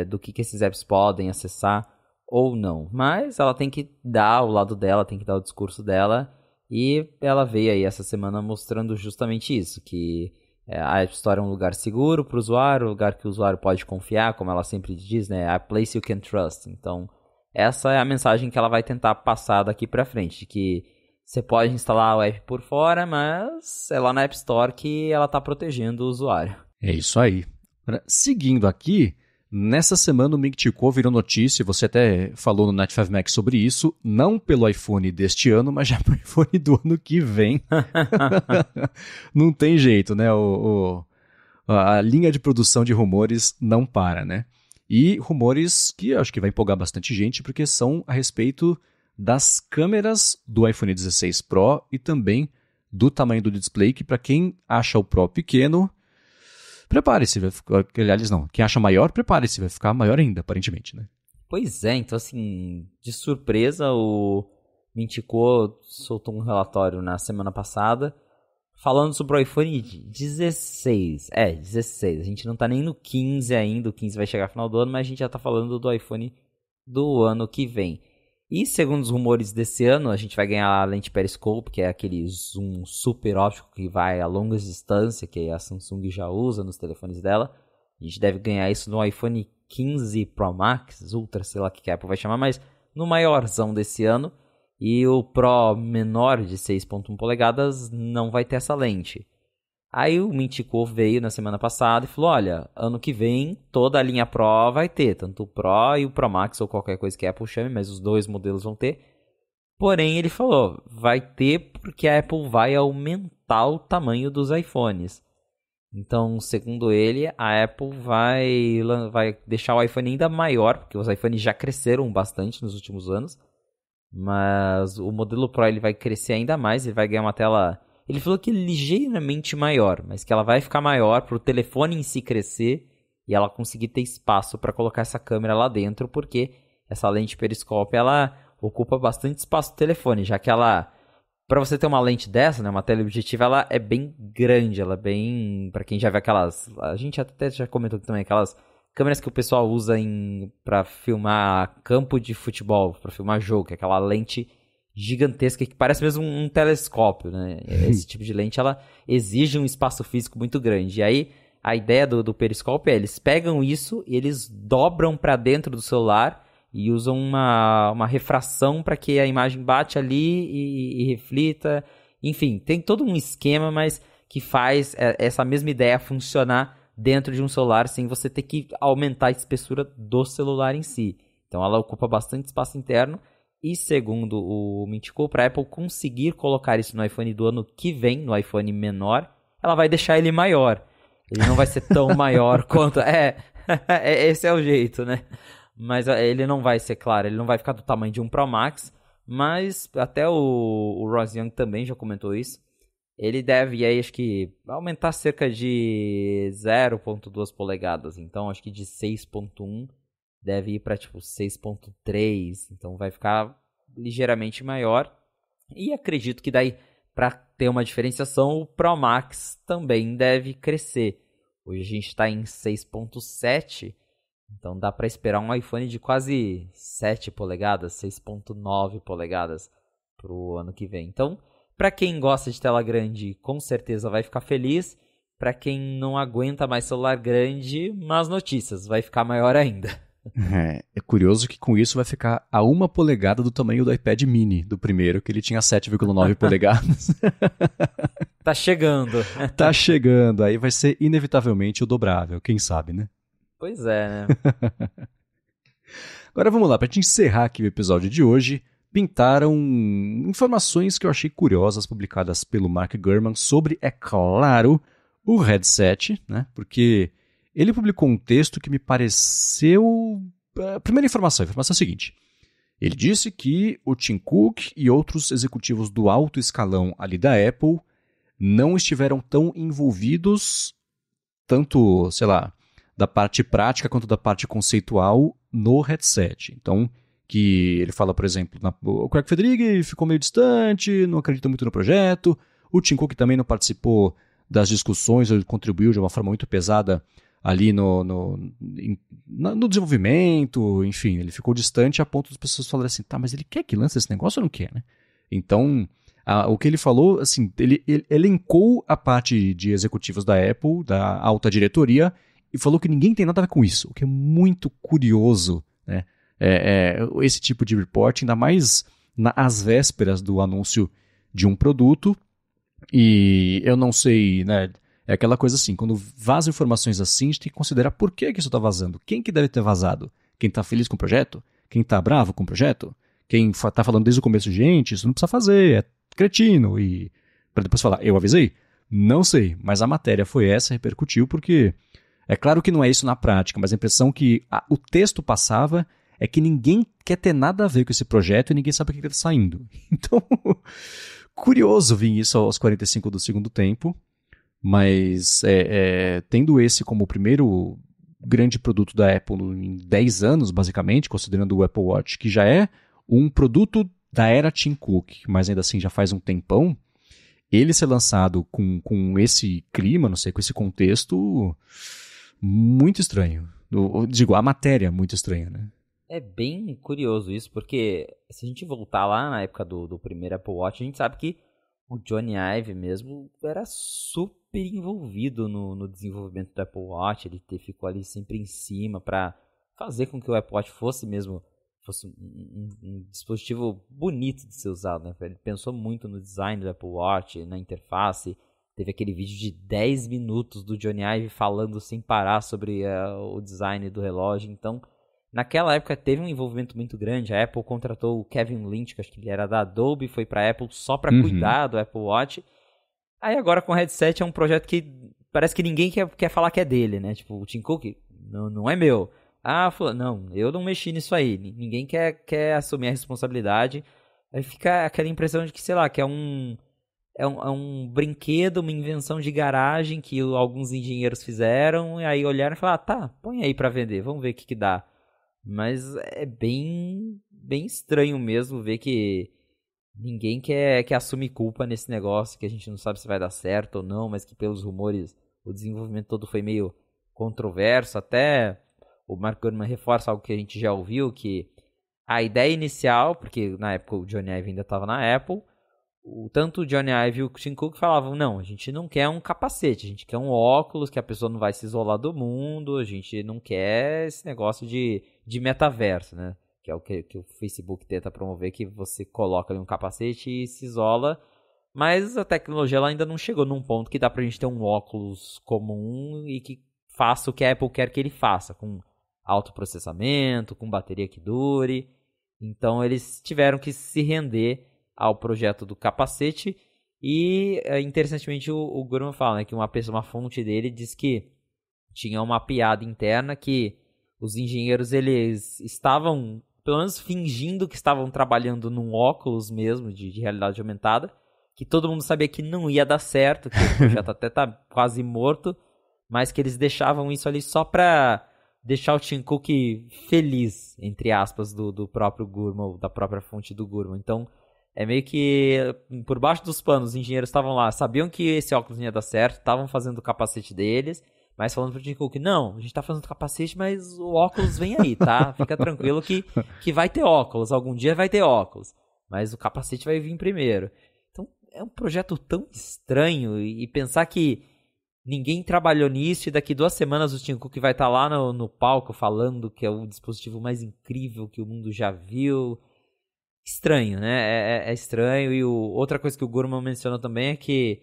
do que esses apps podem acessar ou não. Mas ela tem que dar o lado dela, tem que dar o discurso dela. E ela veio aí essa semana mostrando justamente isso, que a App Store é um lugar seguro para o usuário, um lugar que o usuário pode confiar, como ela sempre diz, né? A place you can trust. Então, essa é a mensagem que ela vai tentar passar daqui pra frente, de que você pode instalar o app por fora, mas é lá na App Store que ela tá protegendo o usuário. É isso aí. Seguindo aqui, nessa semana o Ming-Chi-Kuo virou notícia, você até falou no Night 5 Mac sobre isso, não pelo iPhone deste ano, mas já pelo iPhone do ano que vem. Não tem jeito, né? A linha de produção de rumores não para, né? E rumores que eu acho que vai empolgar bastante gente, porque são a respeito das câmeras do iPhone 16 Pro e também do tamanho do display, que para quem acha o Pro pequeno, prepare-se, vai ficar, aliás não, quem acha maior, prepare-se, vai ficar maior ainda, aparentemente, né? Pois é, então assim, de surpresa, o Ming-Chi soltou um relatório na semana passada, falando sobre o iPhone 16. 16. A gente não tá nem no 15 ainda, o 15 vai chegar no final do ano, mas a gente já tá falando do iPhone do ano que vem. E segundo os rumores desse ano, a gente vai ganhar a lente Periscope, que é aquele zoom super óptico que vai a longas distâncias, que a Samsung já usa nos telefones dela. A gente deve ganhar isso no iPhone 15 Pro Max, Ultra, sei lá o que a Apple vai chamar, mas no maiorzão desse ano. E o Pro menor de 6.1 polegadas não vai ter essa lente. Aí o Ming-Chi veio na semana passada e falou, olha, ano que vem toda a linha Pro vai ter, tanto o Pro e o Pro Max ou qualquer coisa que a Apple chame, mas os dois modelos vão ter. Porém, ele falou, vai ter porque a Apple vai aumentar o tamanho dos iPhones. Então, segundo ele, a Apple vai deixar o iPhone ainda maior, porque os iPhones já cresceram bastante nos últimos anos. Mas o modelo Pro ele vai crescer ainda mais, ele vai ganhar uma tela... Ele falou que ligeiramente maior, mas que ela vai ficar maior para o telefone em si crescer e ela conseguir ter espaço para colocar essa câmera lá dentro, porque essa lente periscópio ela ocupa bastante espaço do telefone, já que ela, para você ter uma lente dessa, né, uma teleobjetiva, ela é bem grande, ela é bem, para quem já vê aquelas, a gente até já comentou também, aquelas câmeras que o pessoal usa para filmar campo de futebol, para filmar jogo, que é aquela lente gigantesca que parece mesmo um telescópio, né? Esse tipo de lente, ela exige um espaço físico muito grande. E aí, a ideia do periscópio é, eles pegam isso e eles dobram para dentro do celular e usam uma refração para que a imagem bate ali e reflita. Enfim, tem todo um esquema, mas que faz essa mesma ideia funcionar dentro de um celular sem você ter que aumentar a espessura do celular em si. Então, ela ocupa bastante espaço interno. E segundo o Ming-Chi, para a Apple conseguir colocar isso no iPhone do ano que vem, no iPhone menor, ela vai deixar ele maior. Ele não vai ser tão maior quanto... esse é o jeito, né? Mas ele não vai ser, claro, ele não vai ficar do tamanho de um Pro Max, mas até o Ross Young também já comentou isso. Ele deve, aí acho que, aumentar cerca de 0.2 polegadas. Então, acho que de 6.1... deve ir para tipo 6.3, então vai ficar ligeiramente maior. E acredito que daí, para ter uma diferenciação, o Pro Max também deve crescer. Hoje a gente está em 6.7, então dá para esperar um iPhone de quase 7 polegadas, 6.9 polegadas para o ano que vem. Então, para quem gosta de tela grande, com certeza vai ficar feliz. Para quem não aguenta mais celular grande, más notícias, vai ficar maior ainda. É curioso que com isso vai ficar a 1 polegada do tamanho do iPad mini, do primeiro, que ele tinha 7,9 polegadas. Tá chegando. Tá chegando, aí vai ser inevitavelmente o dobrável, quem sabe, né? Pois é, né? Agora vamos lá, pra gente encerrar aqui o episódio de hoje, pintaram informações que eu achei curiosas publicadas pelo Mark Gurman sobre, é claro, o headset, né? Porque... ele publicou um texto que me pareceu... A primeira informação é a seguinte. Ele disse que o Tim Cook e outros executivos do alto escalão ali da Apple não estiveram tão envolvidos, tanto, sei lá, da parte prática quanto da parte conceitual no headset. Então, que ele fala, por exemplo, o Craig Federighi ficou meio distante, não acredita muito no projeto, o Tim Cook também não participou das discussões, ele contribuiu de uma forma muito pesada ali no desenvolvimento, enfim, ele ficou distante a ponto das pessoas falarem assim, tá, mas ele quer que lance esse negócio ou não quer, né? Então, o que ele falou, assim, ele elencou a parte de executivos da Apple, da alta diretoria, e falou que ninguém tem nada a ver com isso, o que é muito curioso, né? esse tipo de report, ainda mais às vésperas do anúncio de um produto. E eu não sei, né? É aquela coisa assim, quando vaza informações assim, a gente tem que considerar por que isso está vazando. Quem que deve ter vazado? Quem está feliz com o projeto? Quem está bravo com o projeto? Quem está falando desde o começo, gente, isso não precisa fazer, é cretino. E para depois falar, eu avisei? Não sei, mas a matéria foi essa, repercutiu, porque é claro que não é isso na prática, mas a impressão que o texto passava é que ninguém quer ter nada a ver com esse projeto e ninguém sabe o que está saindo. Então, curioso vir isso aos 45 do segundo tempo. Mas tendo esse como o primeiro grande produto da Apple em 10 anos, basicamente, considerando o Apple Watch, que já é um produto da era Tim Cook, mas ainda assim já faz um tempão, ele ser lançado com esse clima, não sei, com esse contexto, muito estranho. Digo, a matéria muito estranha, né? É bem curioso isso, porque se a gente voltar lá na época do primeiro Apple Watch, a gente sabe que o Johnny Ive mesmo era super envolvido no desenvolvimento do Apple Watch. Ele ficou ali sempre em cima para fazer com que o Apple Watch fosse um dispositivo bonito de ser usado, né? Ele pensou muito no design do Apple Watch, na interface. Teve aquele vídeo de 10 minutos do Johnny Ive falando sem parar sobre o design do relógio. Então, naquela época teve um envolvimento muito grande. A Apple contratou o Kevin Lynch, que acho que ele era da Adobe, foi para a Apple só para cuidar do Apple Watch. Aí agora com o headset é um projeto que parece que ninguém quer falar que é dele, né? Tipo, o Tim Cook, não é meu. Ah, não, eu não mexi nisso aí. Ninguém quer assumir a responsabilidade. Aí fica aquela impressão de que, sei lá, que é um brinquedo, uma invenção de garagem que alguns engenheiros fizeram. E aí olharam e falaram, tá, põe aí para vender, vamos ver o que dá. Mas é bem estranho mesmo ver que ninguém quer assumir culpa nesse negócio, que a gente não sabe se vai dar certo ou não, mas que pelos rumores o desenvolvimento todo foi meio controverso. Até o Mark Gurman reforça algo que a gente já ouviu, que a ideia inicial, porque na época o Johnny Ive ainda estava na Apple, tanto o Johnny Ive e o Tim Cook falavam, não, a gente não quer um capacete, a gente quer um óculos que a pessoa não vai se isolar do mundo, a gente não quer esse negócio de metaverso, né? Que é o que o Facebook tenta promover, que você coloca ali um capacete e se isola, mas a tecnologia ela ainda não chegou num ponto que dá pra gente ter um óculos comum e que faça o que a Apple quer que ele faça, com alto processamento, com bateria que dure. Então eles tiveram que se render ao projeto do capacete e, interessantemente, o Gurman fala, né, que uma fonte dele diz que tinha uma piada interna que os engenheiros eles estavam, pelo menos fingindo que estavam trabalhando num óculos mesmo de realidade aumentada, que todo mundo sabia que não ia dar certo, que o projeto até tá quase morto, mas que eles deixavam isso ali só pra deixar o Tim Cook feliz, entre aspas, do próprio Gurman, ou da própria fonte do Gurman. Então, é meio que por baixo dos panos, os engenheiros estavam lá, sabiam que esse óculos não ia dar certo, estavam fazendo o capacete deles, mas falando pro Tim Cook, não, a gente tá fazendo capacete, mas o óculos vem aí, tá? Fica tranquilo que vai ter óculos, algum dia vai ter óculos, mas o capacete vai vir primeiro. Então, é um projeto tão estranho, e pensar que ninguém trabalhou nisso, e daqui 2 semanas o Tim Cook vai estar lá no palco falando que é o dispositivo mais incrível que o mundo já viu. Estranho, né? É estranho. E outra coisa que o Gurman mencionou também é que,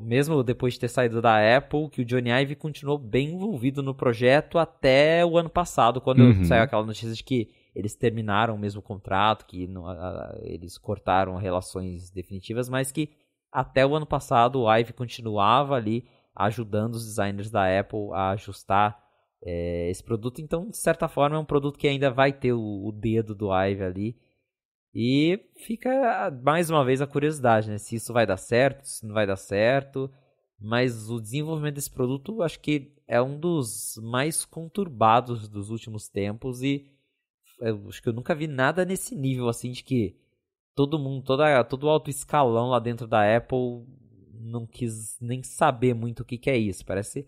mesmo depois de ter saído da Apple, que o Johnny Ive continuou bem envolvido no projeto até o ano passado, quando saiu aquela notícia de que eles terminaram o mesmo contrato, que eles cortaram relações definitivas, mas que até o ano passado o Ive continuava ali ajudando os designers da Apple a ajustar esse produto. Então, de certa forma, é um produto que ainda vai ter o dedo do Ive ali. E fica mais uma vez a curiosidade, né? Se isso vai dar certo, se não vai dar certo. Mas o desenvolvimento desse produto acho que é um dos mais conturbados dos últimos tempos. E acho que eu nunca vi nada nesse nível assim de que todo mundo, todo o alto escalão lá dentro da Apple não quis nem saber muito o que é isso. Parece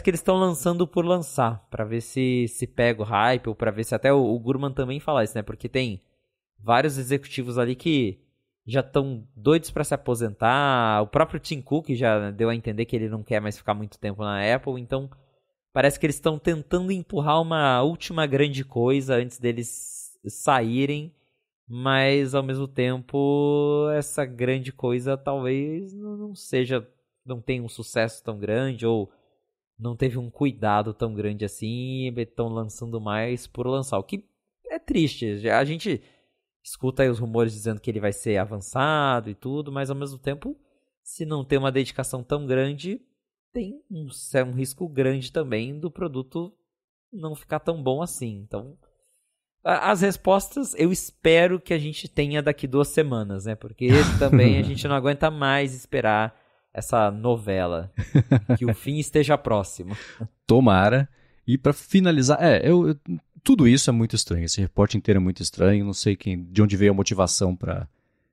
que eles estão lançando por lançar, para ver se pega o hype, ou para ver se até o Gurman também fala isso, né? Porque tem vários executivos ali que já estão doidos para se aposentar. O próprio Tim Cook já deu a entender que ele não quer mais ficar muito tempo na Apple. Então, parece que eles estão tentando empurrar uma última grande coisa antes deles saírem, mas ao mesmo tempo essa grande coisa talvez não tenha um sucesso tão grande, ou não teve um cuidado tão grande assim, e estão lançando mais por lançar, o que é triste. A gente escuta aí os rumores dizendo que ele vai ser avançado e tudo, mas ao mesmo tempo, se não tem uma dedicação tão grande, tem um risco grande também do produto não ficar tão bom assim. Então, as respostas eu espero que a gente tenha daqui 2 semanas, né? Porque também a gente não aguenta mais esperar essa novela. Que o fim esteja próximo. Tomara. E pra finalizar, tudo isso é muito estranho. Esse reporte inteiro é muito estranho. Não sei de onde veio a motivação pra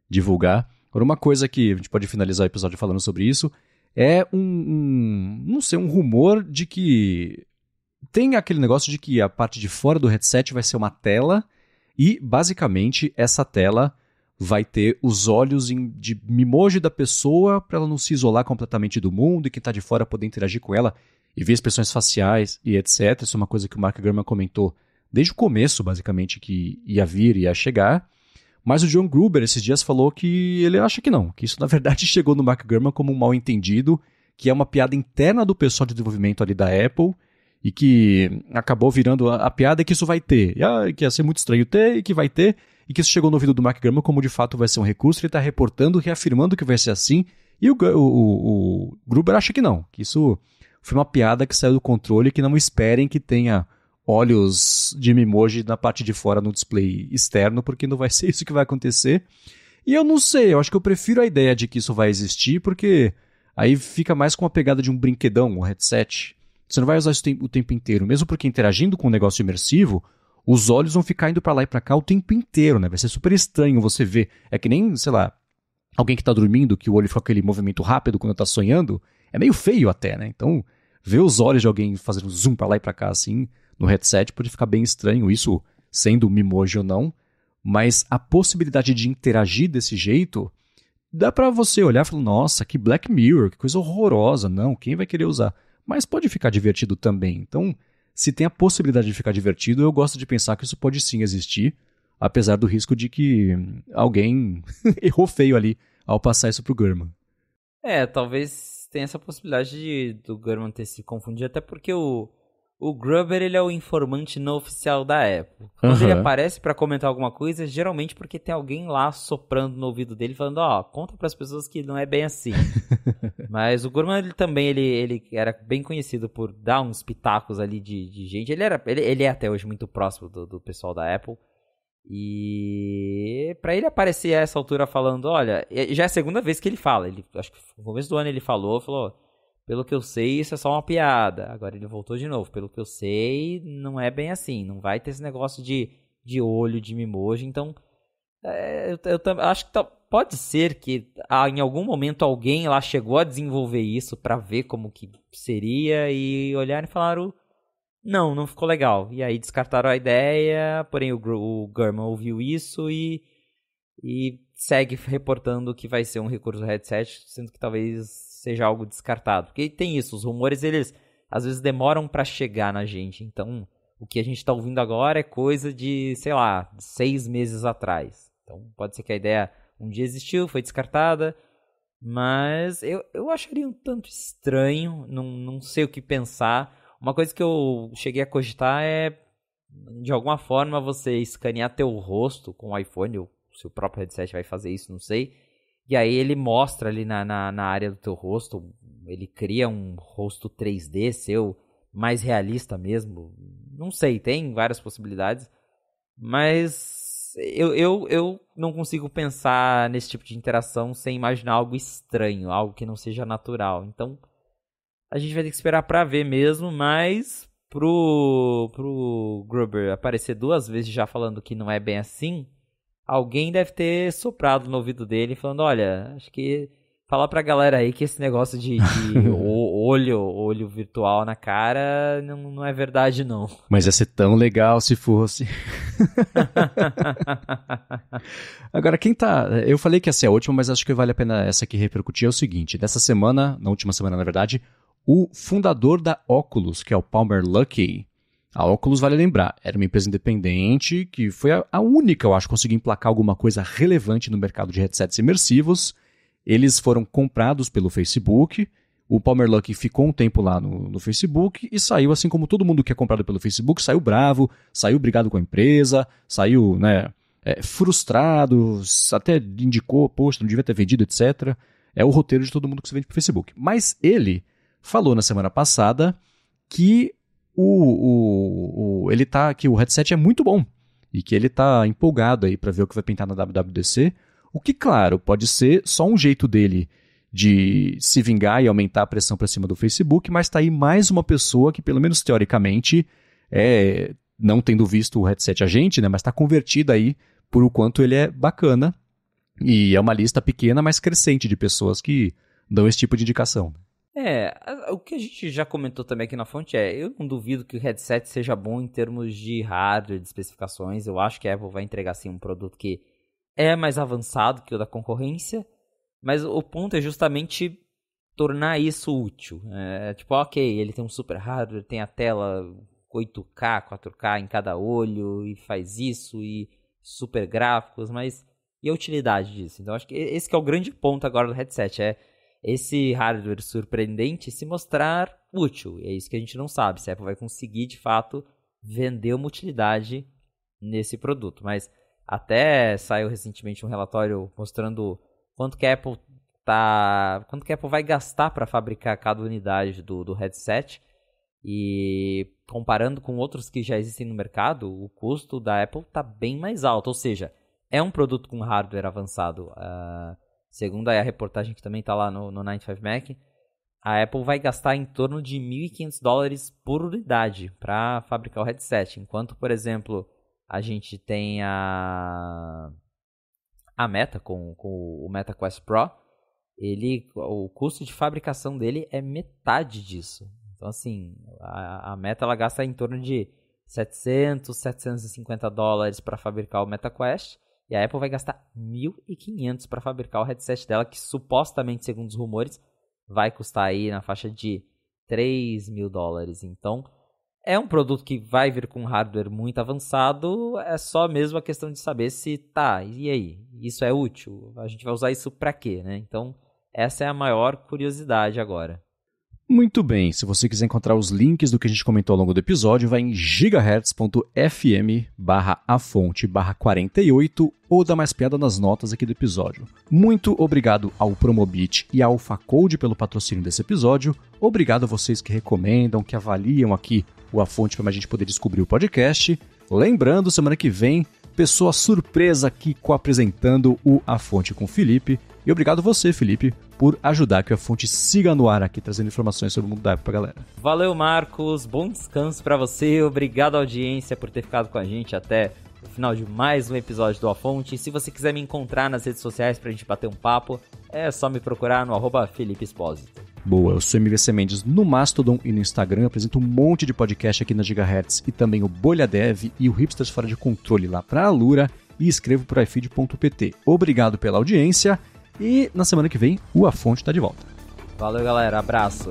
divulgar. Agora, uma coisa que a gente pode finalizar o episódio falando sobre isso é não sei, um rumor de que tem aquele negócio de que a parte de fora do headset vai ser uma tela e, basicamente, essa tela vai ter os olhos de mimoji da pessoa para ela não se isolar completamente do mundo e quem está de fora poder interagir com ela e ver expressões faciais e etc. Isso é uma coisa que o Mark Gurman comentou desde o começo, basicamente, que ia vir e ia chegar. Mas o John Gruber, esses dias, falou que ele acha que não, que isso, na verdade, chegou no Mark Gurman como um mal-entendido, que é uma piada interna do pessoal de desenvolvimento ali da Apple, e que acabou virando a piada que isso vai ter. Que ia ser muito estranho ter, e que vai ter, e que isso chegou no ouvido do Mark Gurman como de fato vai ser um recurso, ele está reportando, reafirmando que vai ser assim, e o Gruber acha que não, que isso foi uma piada que saiu do controle, que não esperem que tenha olhos de Mimoji na parte de fora no display externo, porque não vai ser isso que vai acontecer. E eu não sei, eu acho que eu prefiro a ideia de que isso vai existir, porque aí fica mais com a pegada de um brinquedão, um headset. Você não vai usar isso o tempo inteiro, mesmo porque interagindo com um negócio imersivo, os olhos vão ficar indo pra lá e pra cá o tempo inteiro, né? Vai ser super estranho você ver. É que nem, sei lá, alguém que tá dormindo, que o olho fica com aquele movimento rápido quando tá sonhando, é meio feio até, né? Então, ver os olhos de alguém fazendo zoom pra lá e pra cá assim, no headset, pode ficar bem estranho, isso sendo Mimoji ou não, mas a possibilidade de interagir desse jeito, dá pra você olhar e falar, nossa, que Black Mirror, que coisa horrorosa, não, quem vai querer usar? Mas pode ficar divertido também, então, se tem a possibilidade de ficar divertido, eu gosto de pensar que isso pode sim existir, apesar do risco de que alguém errou feio ali ao passar isso pro Gurman. Talvez tenha essa possibilidade do Gurman ter se confundido, até porque o Gruber, ele é o informante não oficial da Apple. Quando ele aparece pra comentar alguma coisa, geralmente porque tem alguém lá soprando no ouvido dele, falando, conta pras pessoas que não é bem assim. Mas o Gurman, ele era bem conhecido por dar uns pitacos ali de gente. Ele é até hoje muito próximo do pessoal da Apple. E pra ele aparecer a essa altura falando, olha, já é a segunda vez que ele fala. Acho que no começo do ano ele falou, pelo que eu sei, isso é só uma piada. Agora ele voltou de novo. Pelo que eu sei, não é bem assim. Não vai ter esse negócio de olho, de Mimoji. Então, eu acho que pode ser que em algum momento alguém lá chegou a desenvolver isso pra ver como que seria e olharam e falaram, não ficou legal. E aí descartaram a ideia, porém o Gurman ouviu isso e segue reportando que vai ser um recurso do headset, sendo que talvez seja algo descartado. Porque tem isso, os rumores, eles às vezes demoram pra chegar na gente. Então, o que a gente tá ouvindo agora é coisa de, sei lá, 6 meses atrás. Então, pode ser que a ideia um dia existiu, foi descartada, mas eu acharia um tanto estranho, não sei o que pensar. Uma coisa que eu cheguei a cogitar é, de alguma forma, você escanear teu rosto com o iPhone, ou se o próprio headset vai fazer isso, não sei. E aí ele mostra ali na área do teu rosto, ele cria um rosto 3D seu, mais realista mesmo. Não sei, tem várias possibilidades. Mas eu não consigo pensar nesse tipo de interação sem imaginar algo estranho, algo que não seja natural. Então, a gente vai ter que esperar pra ver mesmo, mas pro Gruber aparecer 2 vezes já falando que não é bem assim, alguém deve ter soprado no ouvido dele falando, olha, acho que fala pra galera aí que esse negócio de olho virtual na cara não é verdade não. Mas ia ser tão legal se fosse. Agora, eu falei que ia ser a última, mas acho que vale a pena essa aqui repercutir. É o seguinte, na última semana, na verdade, o fundador da Oculus, que é o Palmer Luckey. A Oculus, vale lembrar, era uma empresa independente que foi a única, eu acho, que conseguiu emplacar alguma coisa relevante no mercado de headsets imersivos. Eles foram comprados pelo Facebook. O Palmer Luckey ficou um tempo lá no Facebook e saiu, assim como todo mundo que é comprado pelo Facebook, saiu bravo, saiu brigado com a empresa, saiu frustrado, até indicou, poxa, não devia ter vendido, etc. É o roteiro de todo mundo que se vende pro Facebook. Mas ele falou na semana passada que que o headset é muito bom e que ele está empolgado aí para ver o que vai pintar na WWDC. O que, claro, pode ser só um jeito dele de se vingar e aumentar a pressão para cima do Facebook, mas está aí mais uma pessoa que, pelo menos teoricamente, não tendo visto o headset a gente, né, mas está convertida aí por o quanto ele é bacana. E é uma lista pequena, mas crescente de pessoas que dão esse tipo de indicação. O que a gente já comentou também aqui na fonte eu não duvido que o headset seja bom em termos de hardware, de especificações. Eu acho que a Apple vai entregar sim um produto que é mais avançado que o da concorrência, mas o ponto é justamente tornar isso útil. Ok, ele tem um super hardware, tem a tela 8K, 4K em cada olho, e faz isso, e super gráficos, mas e a utilidade disso? Então acho que esse que é o grande ponto agora do headset, esse hardware surpreendente se mostrar útil. É isso que a gente não sabe, se a Apple vai conseguir, de fato, vender uma utilidade nesse produto. Mas até saiu recentemente um relatório mostrando quanto que a Apple vai gastar para fabricar cada unidade do headset. E comparando com outros que já existem no mercado, o custo da Apple está bem mais alto. Ou seja, é um produto com hardware avançado. Segundo a reportagem que também está lá no 95Mac, a Apple vai gastar em torno de $1.500 por unidade para fabricar o headset. Enquanto, por exemplo, a gente tem a Meta com o Meta Quest Pro, o custo de fabricação dele é metade disso. Então, assim, a Meta ela gasta em torno de $750 para fabricar o Meta Quest. E a Apple vai gastar $1.500 para fabricar o headset dela, que supostamente, segundo os rumores, vai custar aí na faixa de $3.000. Então, é um produto que vai vir com hardware muito avançado, é só mesmo a questão de saber se e aí? Isso é útil? A gente vai usar isso para quê, né? Então, essa é a maior curiosidade agora. Muito bem, se você quiser encontrar os links do que a gente comentou ao longo do episódio, vai em gigahertz.fm/afonte/48 ou dá mais piada nas notas aqui do episódio. Muito obrigado ao Promobit e à AlphaCode pelo patrocínio desse episódio. Obrigado a vocês que recomendam, que avaliam aqui o A Fonte para a gente poder descobrir o podcast. Lembrando, semana que vem, pessoa surpresa aqui co-apresentando o A Fonte com o Felipe. E obrigado você, Felipe, por ajudar que a Fonte siga no ar aqui, trazendo informações sobre o mundo da Apple pra galera. Valeu, Marcos. Bom descanso pra você. Obrigado, audiência, por ter ficado com a gente até o final de mais um episódio do A Fonte. Se você quiser me encontrar nas redes sociais pra gente bater um papo, é só me procurar no @Felipe Espósito. Boa, eu sou MVC Mendes no Mastodon e no Instagram. Eu apresento um monte de podcast aqui na Gigahertz e também o Bolha Dev e o Hipsters Fora de Controle lá pra Alura e escrevo por iFeed.pt. Obrigado pela audiência. E na semana que vem, o A Fonte está de volta. Valeu, galera. Abraço.